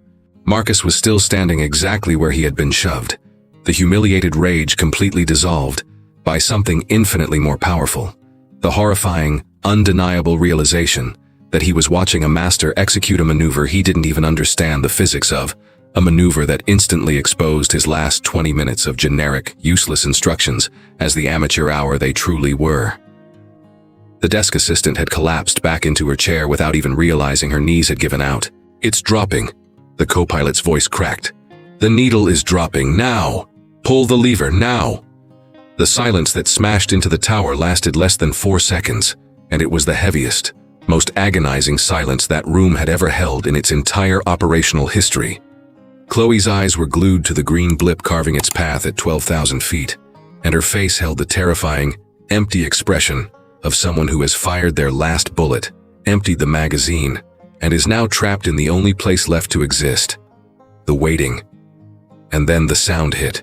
Marcus was still standing exactly where he had been shoved, the humiliated rage completely dissolved by something infinitely more powerful, the horrifying, undeniable realization that he was watching a master execute a maneuver he didn't even understand the physics of, a maneuver that instantly exposed his last 20 minutes of generic, useless instructions as the amateur hour they truly were. The desk assistant had collapsed back into her chair without even realizing her knees had given out. It's dropping. The co-pilot's voice cracked. The needle is dropping now. Pull the lever now. The silence that smashed into the tower lasted less than 4 seconds, and it was the heaviest, most agonizing silence that room had ever held in its entire operational history. Chloe's eyes were glued to the green blip carving its path at 12,000 feet, and her face held the terrifying, empty expression of someone who has fired their last bullet, emptied the magazine, and is now trapped in the only place left to exist. The waiting. And then the sound hit.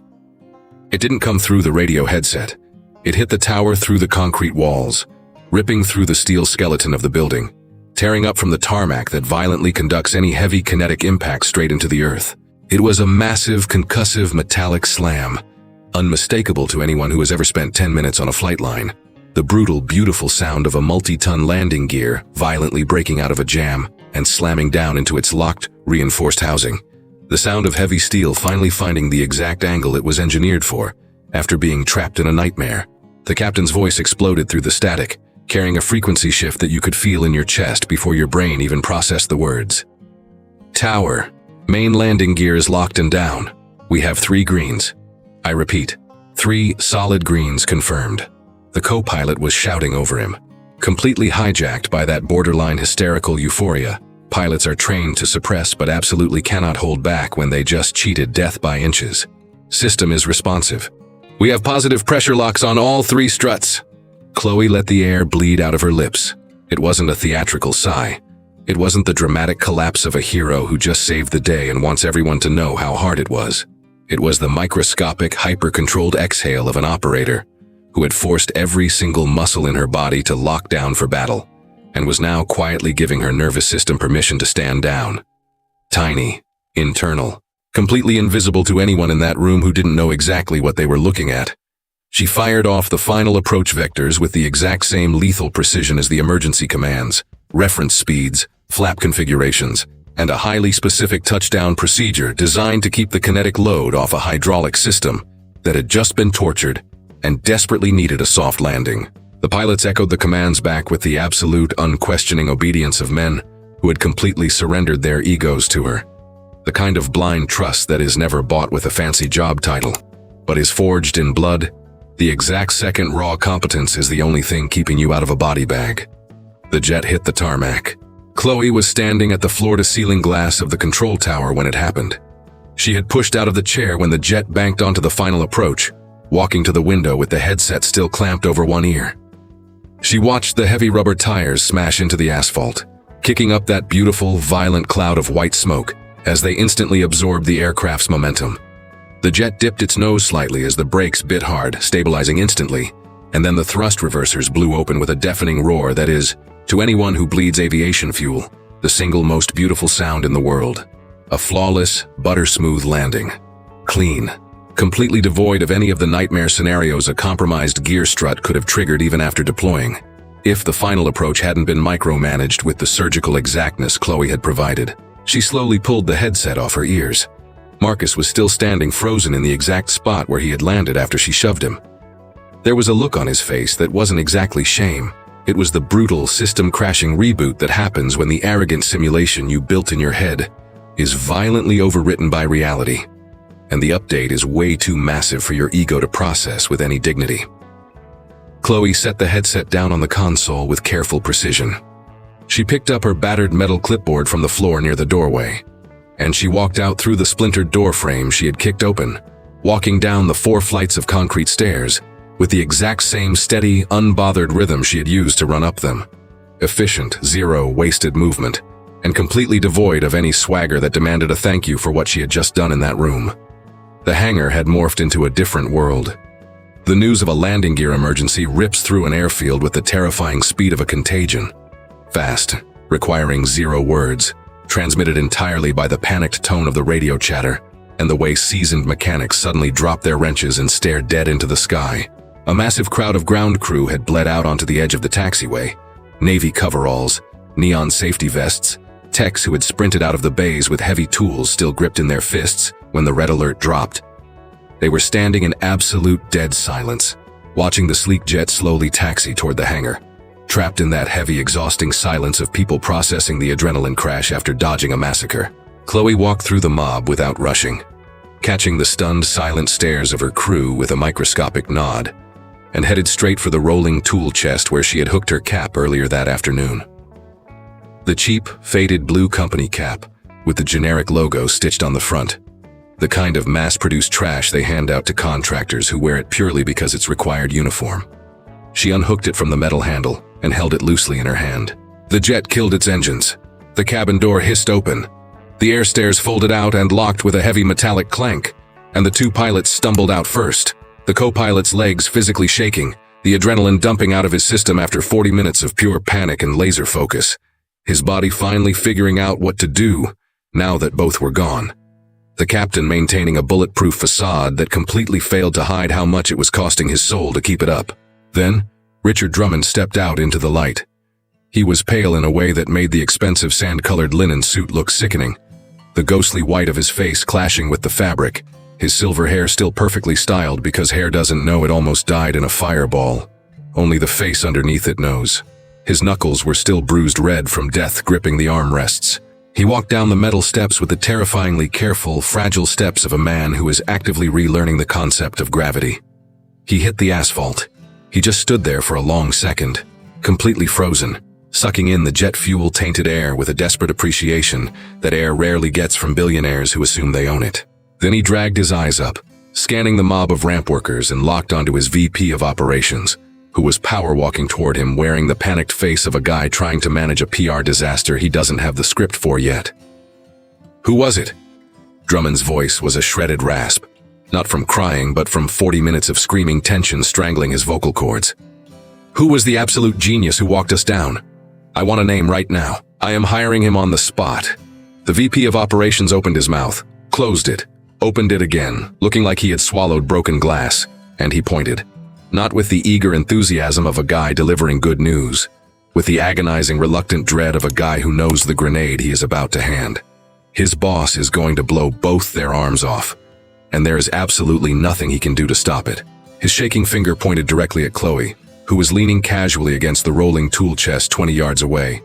It didn't come through the radio headset. It hit the tower through the concrete walls, ripping through the steel skeleton of the building, tearing up from the tarmac that violently conducts any heavy kinetic impact straight into the earth. It was a massive, concussive metallic slam, unmistakable to anyone who has ever spent 10 minutes on a flight line. The brutal, beautiful sound of a multi-ton landing gear violently breaking out of a jam and slamming down into its locked, reinforced housing. The sound of heavy steel finally finding the exact angle it was engineered for, after being trapped in a nightmare. The captain's voice exploded through the static, carrying a frequency shift that you could feel in your chest before your brain even processed the words. Tower. Main landing gear is locked and down. We have 3 greens. I repeat, 3 solid greens confirmed. The co-pilot was shouting over him. Completely hijacked by that borderline hysterical euphoria, pilots are trained to suppress but absolutely cannot hold back when they just cheated death by inches. System is responsive. We have positive pressure locks on all 3 struts. Chloe let the air bleed out of her lips. It wasn't a theatrical sigh. It wasn't the dramatic collapse of a hero who just saved the day and wants everyone to know how hard it was. It was the microscopic, hyper-controlled exhale of an operator who had forced every single muscle in her body to lock down for battle, and was now quietly giving her nervous system permission to stand down. Tiny, internal, completely invisible to anyone in that room who didn't know exactly what they were looking at. She fired off the final approach vectors with the exact same lethal precision as the emergency commands, reference speeds, flap configurations, and a highly specific touchdown procedure designed to keep the kinetic load off a hydraulic system that had just been tortured and desperately needed a soft landing. The pilots echoed the commands back with the absolute, unquestioning obedience of men who had completely surrendered their egos to her. The kind of blind trust that is never bought with a fancy job title, but is forged in blood. The exact second raw competence is the only thing keeping you out of a body bag. The jet hit the tarmac. Chloe was standing at the floor-to-ceiling glass of the control tower when it happened. She had pushed out of the chair when the jet banked onto the final approach, walking to the window with the headset still clamped over one ear. She watched the heavy rubber tires smash into the asphalt, kicking up that beautiful, violent cloud of white smoke as they instantly absorbed the aircraft's momentum. The jet dipped its nose slightly as the brakes bit hard, stabilizing instantly, and then the thrust reversers blew open with a deafening roar that is, to anyone who bleeds aviation fuel, the single most beautiful sound in the world. A flawless, butter-smooth landing. Clean. Completely devoid of any of the nightmare scenarios a compromised gear strut could have triggered even after deploying, if the final approach hadn't been micromanaged with the surgical exactness Chloe had provided. She slowly pulled the headset off her ears. Marcus was still standing frozen in the exact spot where he had landed after she shoved him. There was a look on his face that wasn't exactly shame. It was the brutal, system-crashing reboot that happens when the arrogant simulation you built in your head is violently overwritten by reality, and the update is way too massive for your ego to process with any dignity. Chloe set the headset down on the console with careful precision. She picked up her battered metal clipboard from the floor near the doorway, and she walked out through the splintered door frame she had kicked open, walking down the 4 flights of concrete stairs with the exact same steady, unbothered rhythm she had used to run up them. Efficient, zero wasted movement, and completely devoid of any swagger that demanded a thank you for what she had just done in that room. The hangar had morphed into a different world. The news of a landing gear emergency rips through an airfield with the terrifying speed of a contagion. Fast, requiring 0 words, transmitted entirely by the panicked tone of the radio chatter and the way seasoned mechanics suddenly dropped their wrenches and stared dead into the sky. A massive crowd of ground crew had bled out onto the edge of the taxiway. Navy coveralls, neon safety vests, techs who had sprinted out of the bays with heavy tools still gripped in their fists when the red alert dropped. They were standing in absolute dead silence, watching the sleek jet slowly taxi toward the hangar, trapped in that heavy, exhausting silence of people processing the adrenaline crash after dodging a massacre. Chloe walked through the mob without rushing, catching the stunned, silent stares of her crew with a microscopic nod, and headed straight for the rolling tool chest where she had hooked her cap earlier that afternoon. The cheap, faded blue company cap, with the generic logo stitched on the front. The kind of mass-produced trash they hand out to contractors who wear it purely because it's required uniform. She unhooked it from the metal handle and held it loosely in her hand. The jet killed its engines. The cabin door hissed open. The air stairs folded out and locked with a heavy metallic clank, and the 2 pilots stumbled out first, the co-pilot's legs physically shaking, the adrenaline dumping out of his system after 40 minutes of pure panic and laser focus. His body finally figuring out what to do, now that both were gone. The captain maintaining a bulletproof facade that completely failed to hide how much it was costing his soul to keep it up. Then, Richard Drummond stepped out into the light. He was pale in a way that made the expensive sand-colored linen suit look sickening, the ghostly white of his face clashing with the fabric, his silver hair still perfectly styled because hair doesn't know it almost died in a fireball. Only the face underneath it knows. His knuckles were still bruised red from death gripping the armrests. He walked down the metal steps with the terrifyingly careful, fragile steps of a man who is actively relearning the concept of gravity. He hit the asphalt. He just stood there for a long second, completely frozen, sucking in the jet fuel-tainted air with a desperate appreciation that air rarely gets from billionaires who assume they own it. Then he dragged his eyes up, scanning the mob of ramp workers, and locked onto his VP of operations, who was power-walking toward him wearing the panicked face of a guy trying to manage a PR disaster he doesn't have the script for yet. "Who was it?" Drummond's voice was a shredded rasp, not from crying but from 40 minutes of screaming tension strangling his vocal cords. "Who was the absolute genius who walked us down? I want a name right now. I am hiring him on the spot." The VP of operations opened his mouth, closed it, opened it again, looking like he had swallowed broken glass, and he pointed. Not with the eager enthusiasm of a guy delivering good news, with the agonizing, reluctant dread of a guy who knows the grenade he is about to hand. His boss is going to blow both their arms off, and there is absolutely nothing he can do to stop it. His shaking finger pointed directly at Chloe, who was leaning casually against the rolling tool chest 20 yards away,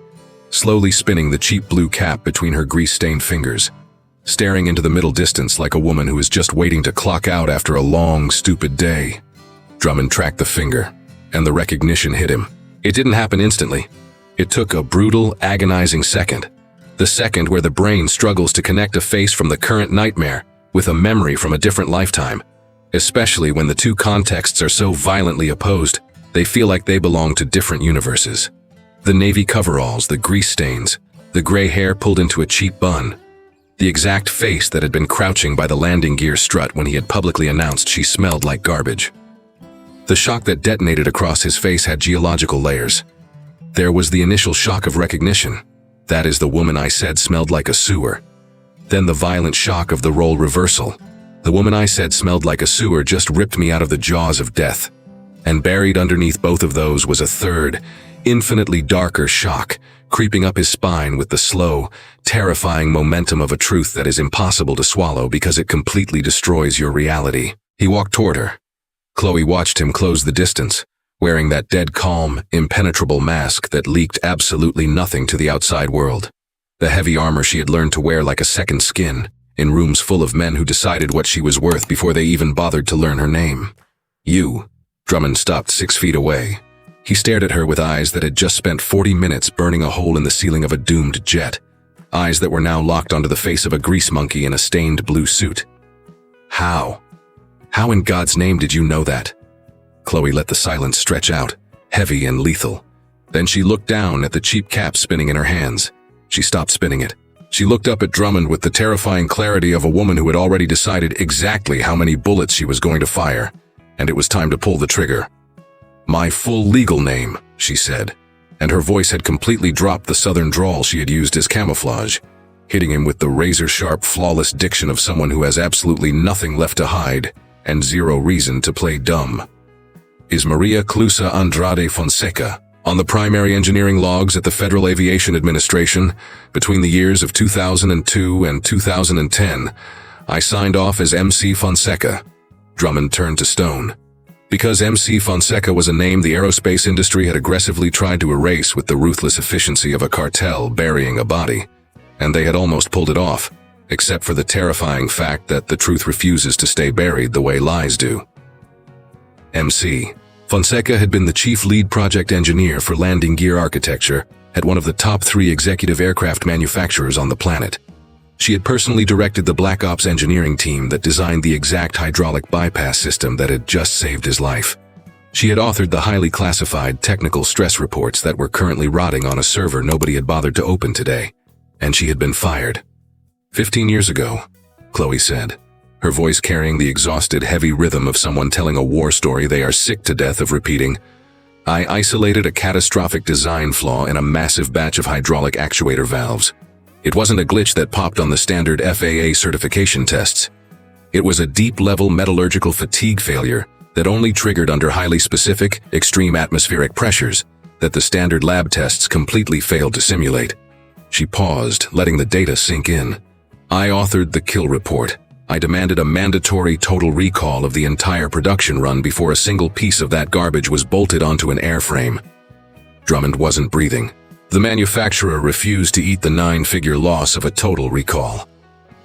slowly spinning the cheap blue cap between her grease-stained fingers, staring into the middle distance like a woman who is just waiting to clock out after a long, stupid day. Drummond tracked the finger, and the recognition hit him. It didn't happen instantly. It took a brutal, agonizing second. The second where the brain struggles to connect a face from the current nightmare with a memory from a different lifetime, especially when the two contexts are so violently opposed, they feel like they belong to different universes. The navy coveralls, the grease stains, the gray hair pulled into a cheap bun, the exact face that had been crouching by the landing gear strut when he had publicly announced she smelled like garbage. The shock that detonated across his face had geological layers. There was the initial shock of recognition. That is the woman I said smelled like a sewer. Then the violent shock of the role reversal. The woman I said smelled like a sewer just ripped me out of the jaws of death. And buried underneath both of those was a third, infinitely darker shock, creeping up his spine with the slow, terrifying momentum of a truth that is impossible to swallow because it completely destroys your reality. He walked toward her. Chloe watched him close the distance, wearing that dead calm, impenetrable mask that leaked absolutely nothing to the outside world. The heavy armor she had learned to wear like a second skin, in rooms full of men who decided what she was worth before they even bothered to learn her name. You. Drummond stopped 6 feet away. He stared at her with eyes that had just spent 40 minutes burning a hole in the ceiling of a doomed jet. Eyes that were now locked onto the face of a grease monkey in a stained blue suit. How? How in God's name did you know that? Chloe let the silence stretch out, heavy and lethal. Then she looked down at the cheap cap spinning in her hands. She stopped spinning it. She looked up at Drummond with the terrifying clarity of a woman who had already decided exactly how many bullets she was going to fire, and it was time to pull the trigger. "My full legal name," she said, and her voice had completely dropped the southern drawl she had used as camouflage, hitting him with the razor-sharp, flawless diction of someone who has absolutely nothing left to hide and zero reason to play dumb. "Is Maria Clusa Andrade Fonseca. On the primary engineering logs at the Federal Aviation Administration, between the years of 2002 and 2010, I signed off as MC Fonseca." Drummond turned to stone. Because MC Fonseca was a name the aerospace industry had aggressively tried to erase with the ruthless efficiency of a cartel burying a body, and they had almost pulled it off, except for the terrifying fact that the truth refuses to stay buried the way lies do. MC Fonseca had been the chief lead project engineer for landing gear architecture at one of the top 3 executive aircraft manufacturers on the planet. She had personally directed the Black Ops engineering team that designed the exact hydraulic bypass system that had just saved his life. She had authored the highly classified technical stress reports that were currently rotting on a server nobody had bothered to open today, and she had been fired. 15 years ago, Chloe said, her voice carrying the exhausted, heavy rhythm of someone telling a war story they are sick to death of repeating. "I isolated a catastrophic design flaw in a massive batch of hydraulic actuator valves. It wasn't a glitch that popped on the standard FAA certification tests. It was a deep-level metallurgical fatigue failure that only triggered under highly specific, extreme atmospheric pressures that the standard lab tests completely failed to simulate." She paused, letting the data sink in. "I authored the kill report. I demanded a mandatory total recall of the entire production run before a single piece of that garbage was bolted onto an airframe." Drummond wasn't breathing. The manufacturer refused to eat the 9-figure loss of a total recall.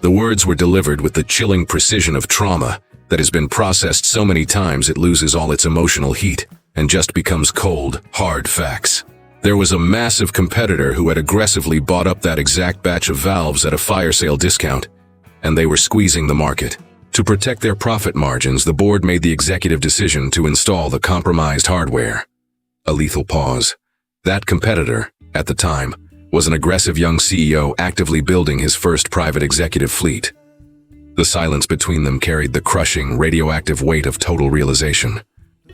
The words were delivered with the chilling precision of trauma that has been processed so many times it loses all its emotional heat and just becomes cold, hard facts. There was a massive competitor who had aggressively bought up that exact batch of valves at a fire sale discount, and they were squeezing the market. To protect their profit margins, the board made the executive decision to install the compromised hardware. A lethal pause. That competitor, at the time, was an aggressive young CEO actively building his first private executive fleet. The silence between them carried the crushing, radioactive weight of total realization.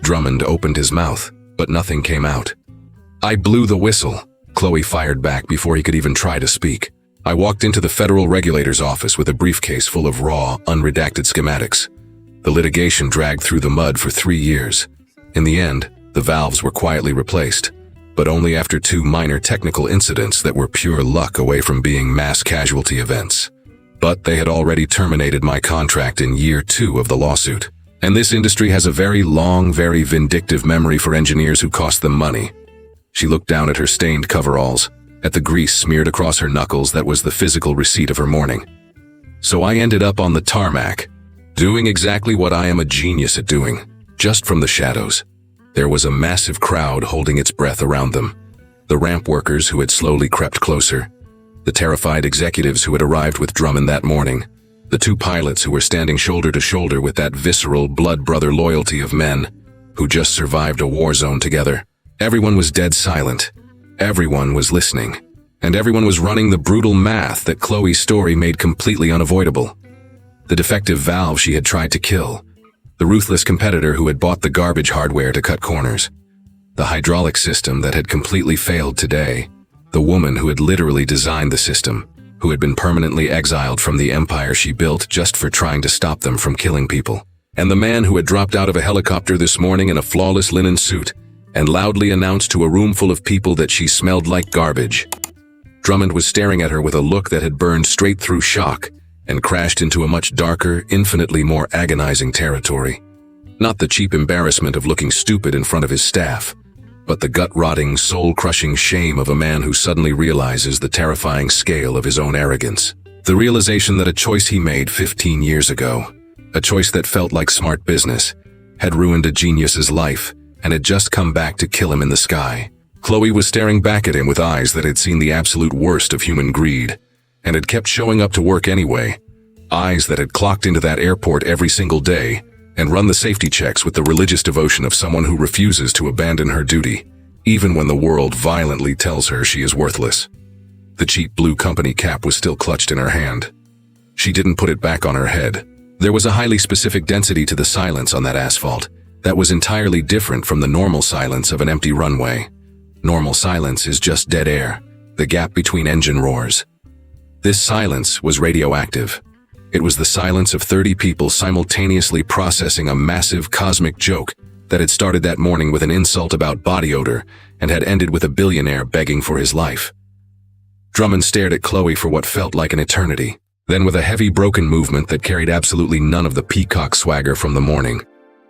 Drummond opened his mouth, but nothing came out. "I blew the whistle," Chloe fired back before he could even try to speak. "I walked into the federal regulator's office with a briefcase full of raw, unredacted schematics. The litigation dragged through the mud for 3 years. In the end, the valves were quietly replaced, but only after 2 minor technical incidents that were pure luck away from being mass casualty events. But they had already terminated my contract in year 2 of the lawsuit. And this industry has a very long, very vindictive memory for engineers who cost them money. She looked down at her stained coveralls, at the grease smeared across her knuckles that was the physical receipt of her morning. So I ended up on the tarmac, doing exactly what I am a genius at doing, just from the shadows. There was a massive crowd holding its breath around them. The ramp workers who had slowly crept closer, the terrified executives who had arrived with Drummond that morning, the two pilots who were standing shoulder to shoulder with that visceral blood brother loyalty of men who just survived a war zone together. Everyone was dead silent. Everyone was listening. And everyone was running the brutal math that Chloe's story made completely unavoidable. The defective valve she had tried to kill. The ruthless competitor who had bought the garbage hardware to cut corners. The hydraulic system that had completely failed today. The woman who had literally designed the system, who had been permanently exiled from the empire she built just for trying to stop them from killing people. And the man who had dropped out of a helicopter this morning in a flawless linen suit and loudly announced to a room full of people that she smelled like garbage. Drummond was staring at her with a look that had burned straight through shock and crashed into a much darker, infinitely more agonizing territory. Not the cheap embarrassment of looking stupid in front of his staff, but the gut-rotting, soul-crushing shame of a man who suddenly realizes the terrifying scale of his own arrogance. The realization that a choice he made 15 years ago, a choice that felt like smart business, had ruined a genius's life and had just come back to kill him in the sky. Chloe was staring back at him with eyes that had seen the absolute worst of human greed and had kept showing up to work anyway, eyes that had clocked into that airport every single day and run the safety checks with the religious devotion of someone who refuses to abandon her duty, even when the world violently tells her she is worthless. The cheap blue company cap was still clutched in her hand. She didn't put it back on her head. There was a highly specific density to the silence on that asphalt that was entirely different from the normal silence of an empty runway. Normal silence is just dead air, the gap between engine roars. This silence was radioactive. It was the silence of 30 people simultaneously processing a massive cosmic joke that had started that morning with an insult about body odor and had ended with a billionaire begging for his life. Drummond stared at Chloe for what felt like an eternity. Then, with a heavy broken movement that carried absolutely none of the peacock swagger from the morning,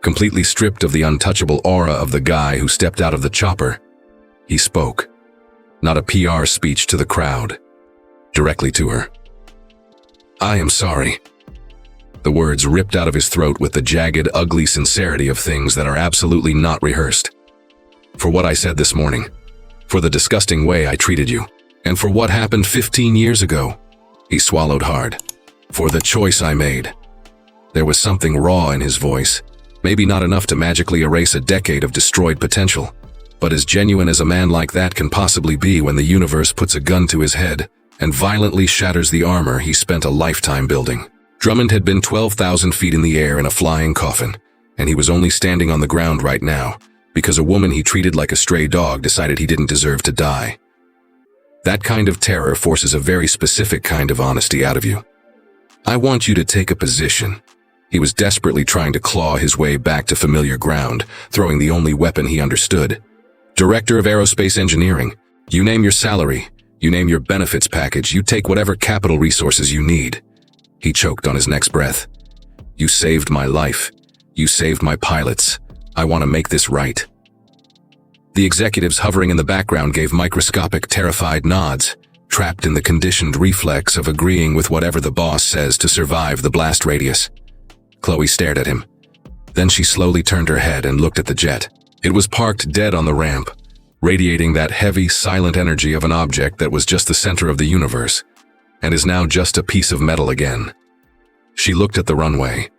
completely stripped of the untouchable aura of the guy who stepped out of the chopper, he spoke. Not a PR speech to the crowd. Directly to her. "I am sorry." The words ripped out of his throat with the jagged, ugly sincerity of things that are absolutely not rehearsed. "For what I said this morning. For the disgusting way I treated you. And for what happened 15 years ago." He swallowed hard. "For the choice I made." There was something raw in his voice. Maybe not enough to magically erase a decade of destroyed potential, but as genuine as a man like that can possibly be when the universe puts a gun to his head and violently shatters the armor he spent a lifetime building. Drummond had been 12,000 feet in the air in a flying coffin, and he was only standing on the ground right now because a woman he treated like a stray dog decided he didn't deserve to die. That kind of terror forces a very specific kind of honesty out of you. "I want you to take a position." He was desperately trying to claw his way back to familiar ground, throwing the only weapon he understood. "Director of Aerospace Engineering, you name your salary, you name your benefits package, you take whatever capital resources you need." He choked on his next breath. "You saved my life. You saved my pilots. I want to make this right." The executives hovering in the background gave microscopic, terrified nods, trapped in the conditioned reflex of agreeing with whatever the boss says to survive the blast radius. Chloe stared at him. Then she slowly turned her head and looked at the jet. It was parked dead on the ramp, radiating that heavy, silent energy of an object that was just the center of the universe, and is now just a piece of metal again. She looked at the runway,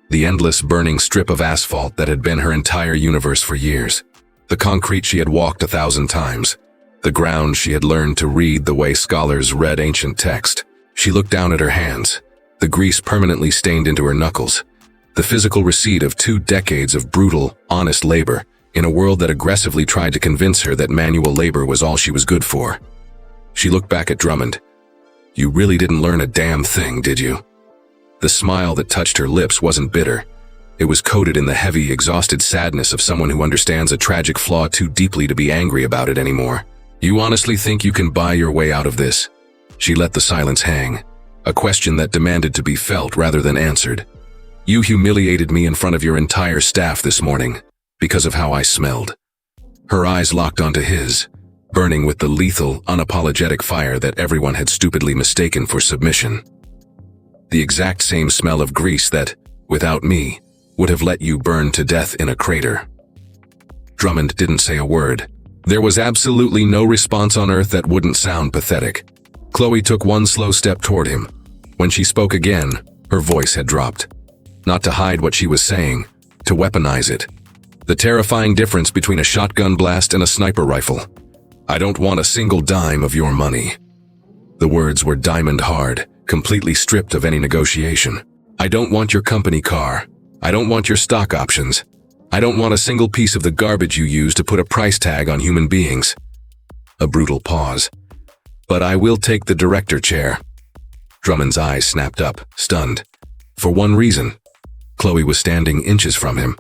the endless burning strip of asphalt that had been her entire universe for years, the concrete she had walked 1,000 times, the ground she had learned to read the way scholars read ancient text. She looked down at her hands, the grease permanently stained into her knuckles, the physical receipt of 2 decades of brutal, honest labor, in a world that aggressively tried to convince her that manual labor was all she was good for. She looked back at Drummond. "You really didn't learn a damn thing, did you?" The smile that touched her lips wasn't bitter. It was coated in the heavy, exhausted sadness of someone who understands a tragic flaw too deeply to be angry about it anymore. "You honestly think you can buy your way out of this?" She let the silence hang, a question that demanded to be felt rather than answered. You humiliated me in front of your entire staff this morning because of how I smelled. Her eyes locked onto his, burning with the lethal, unapologetic fire that everyone had stupidly mistaken for submission. The exact same smell of grease that, without me, would have let you burn to death in a crater. Drummond didn't say a word. There was absolutely no response on earth that wouldn't sound pathetic. Chloe took one slow step toward him. When she spoke again, her voice had dropped. Not to hide what she was saying, to weaponize it. The terrifying difference between a shotgun blast and a sniper rifle. I don't want a single dime of your money. The words were diamond hard, completely stripped of any negotiation. I don't want your company car. I don't want your stock options. I don't want a single piece of the garbage you use to put a price tag on human beings. A brutal pause. But I will take the director chair. Drummond's eyes snapped up, stunned. For one reason. Chloe was standing inches from him,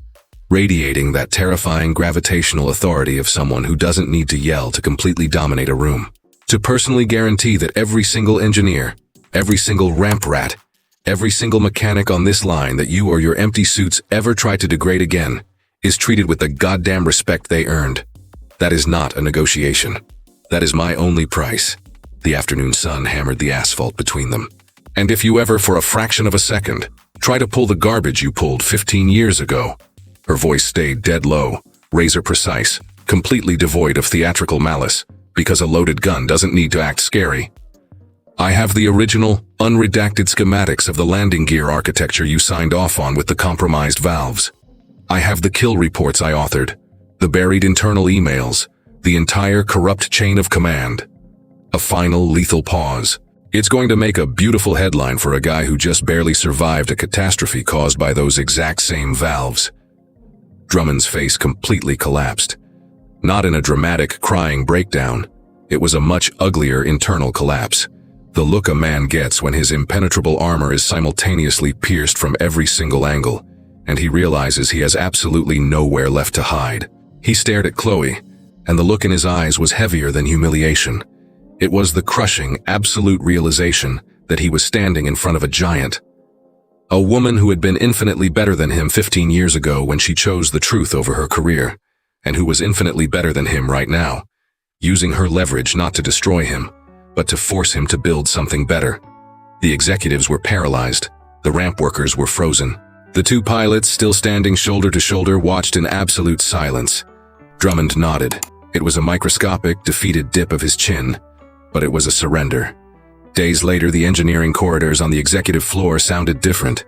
radiating that terrifying gravitational authority of someone who doesn't need to yell to completely dominate a room. To personally guarantee that every single engineer, every single ramp rat, every single mechanic on this line that you or your empty suits ever try to degrade again is treated with the goddamn respect they earned. That is not a negotiation. That is my only price. The afternoon sun hammered the asphalt between them. And if you ever, for a fraction of a second, try to pull the garbage you pulled 15 years ago. Her voice stayed dead low, razor precise, completely devoid of theatrical malice, because a loaded gun doesn't need to act scary. I have the original, unredacted schematics of the landing gear architecture you signed off on with the compromised valves. I have the kill reports I authored, the buried internal emails, the entire corrupt chain of command. A final lethal pause. It's going to make a beautiful headline for a guy who just barely survived a catastrophe caused by those exact same valves. Drummond's face completely collapsed. Not in a dramatic, crying breakdown. It was a much uglier internal collapse. The look a man gets when his impenetrable armor is simultaneously pierced from every single angle, and he realizes he has absolutely nowhere left to hide. He stared at Chloe, and the look in his eyes was heavier than humiliation. It was the crushing, absolute realization that he was standing in front of a giant. A woman who had been infinitely better than him 15 years ago when she chose the truth over her career, and who was infinitely better than him right now, using her leverage not to destroy him, but to force him to build something better. The executives were paralyzed. The ramp workers were frozen. The two pilots, still standing shoulder to shoulder, watched in absolute silence. Drummond nodded. It was a microscopic, defeated dip of his chin, but it was a surrender. Days later, the engineering corridors on the executive floor sounded different.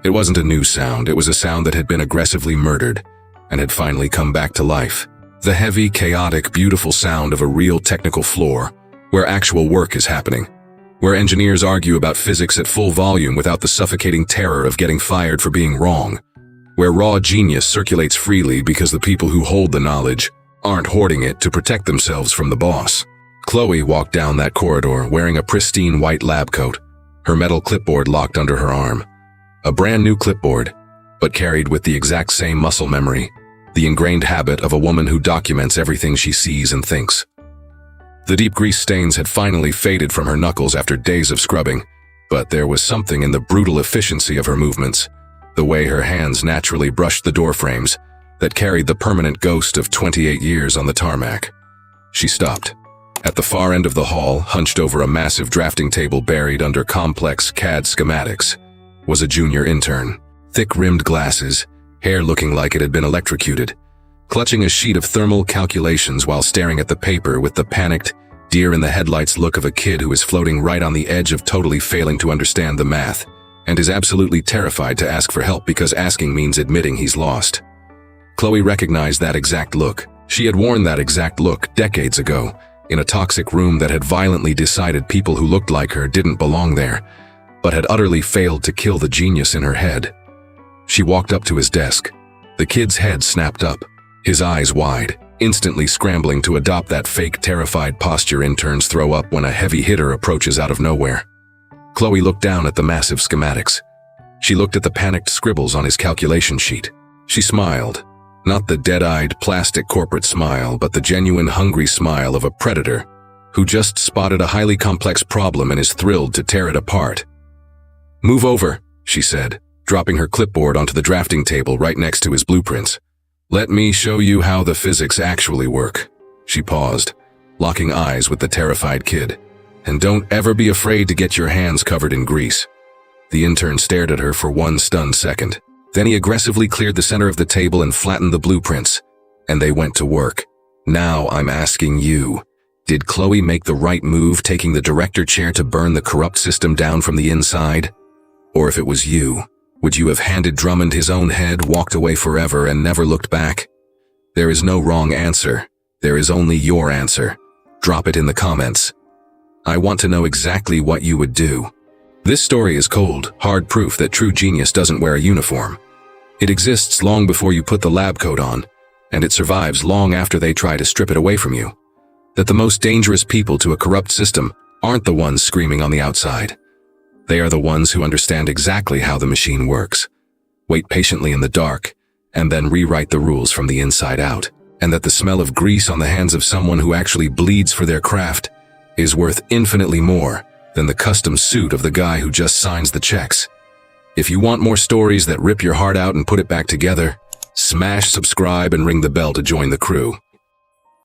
It wasn't a new sound, it was a sound that had been aggressively murdered and had finally come back to life. The heavy, chaotic, beautiful sound of a real technical floor, where actual work is happening, where engineers argue about physics at full volume without the suffocating terror of getting fired for being wrong, where raw genius circulates freely because the people who hold the knowledge aren't hoarding it to protect themselves from the boss. Chloe walked down that corridor wearing a pristine white lab coat, her metal clipboard locked under her arm. A brand new clipboard, but carried with the exact same muscle memory, the ingrained habit of a woman who documents everything she sees and thinks. The deep grease stains had finally faded from her knuckles after days of scrubbing, but there was something in the brutal efficiency of her movements, the way her hands naturally brushed the door frames, that carried the permanent ghost of 28 years on the tarmac. She stopped. At the far end of the hall, hunched over a massive drafting table buried under complex CAD schematics, was a junior intern. Thick-rimmed glasses, hair looking like it had been electrocuted, clutching a sheet of thermal calculations while staring at the paper with the panicked, deer-in-the-headlights look of a kid who is floating right on the edge of totally failing to understand the math, and is absolutely terrified to ask for help because asking means admitting he's lost. Chloe recognized that exact look. She had worn that exact look decades ago, in a toxic room that had violently decided people who looked like her didn't belong there, but had utterly failed to kill the genius in her head. She walked up to his desk. The kid's head snapped up, his eyes wide, instantly scrambling to adopt that fake terrified posture interns throw up when a heavy hitter approaches out of nowhere. Chloe looked down at the massive schematics. She looked at the panicked scribbles on his calculation sheet. She smiled. Not the dead-eyed plastic corporate smile, but the genuine hungry smile of a predator who just spotted a highly complex problem and is thrilled to tear it apart. "Move over," she said, dropping her clipboard onto the drafting table right next to his blueprints. "Let me show you how the physics actually work." She paused, locking eyes with the terrified kid. "And don't ever be afraid to get your hands covered in grease." The intern stared at her for one stunned second. Then he aggressively cleared the center of the table and flattened the blueprints, and they went to work. "Now I'm asking you, did Chloe make the right move taking the director chair to burn the corrupt system down from the inside? Or if it was you, would you have handed Drummond his own head, walked away forever, and never looked back? There is no wrong answer. There is only your answer. Drop it in the comments. I want to know exactly what you would do. This story is cold, hard proof that true genius doesn't wear a uniform. It exists long before you put the lab coat on, and it survives long after they try to strip it away from you. That the most dangerous people to a corrupt system aren't the ones screaming on the outside. They are the ones who understand exactly how the machine works, wait patiently in the dark, and then rewrite the rules from the inside out. And that the smell of grease on the hands of someone who actually bleeds for their craft is worth infinitely more than the custom suit of the guy who just signs the checks. If you want more stories that rip your heart out and put it back together, smash subscribe and ring the bell to join the crew.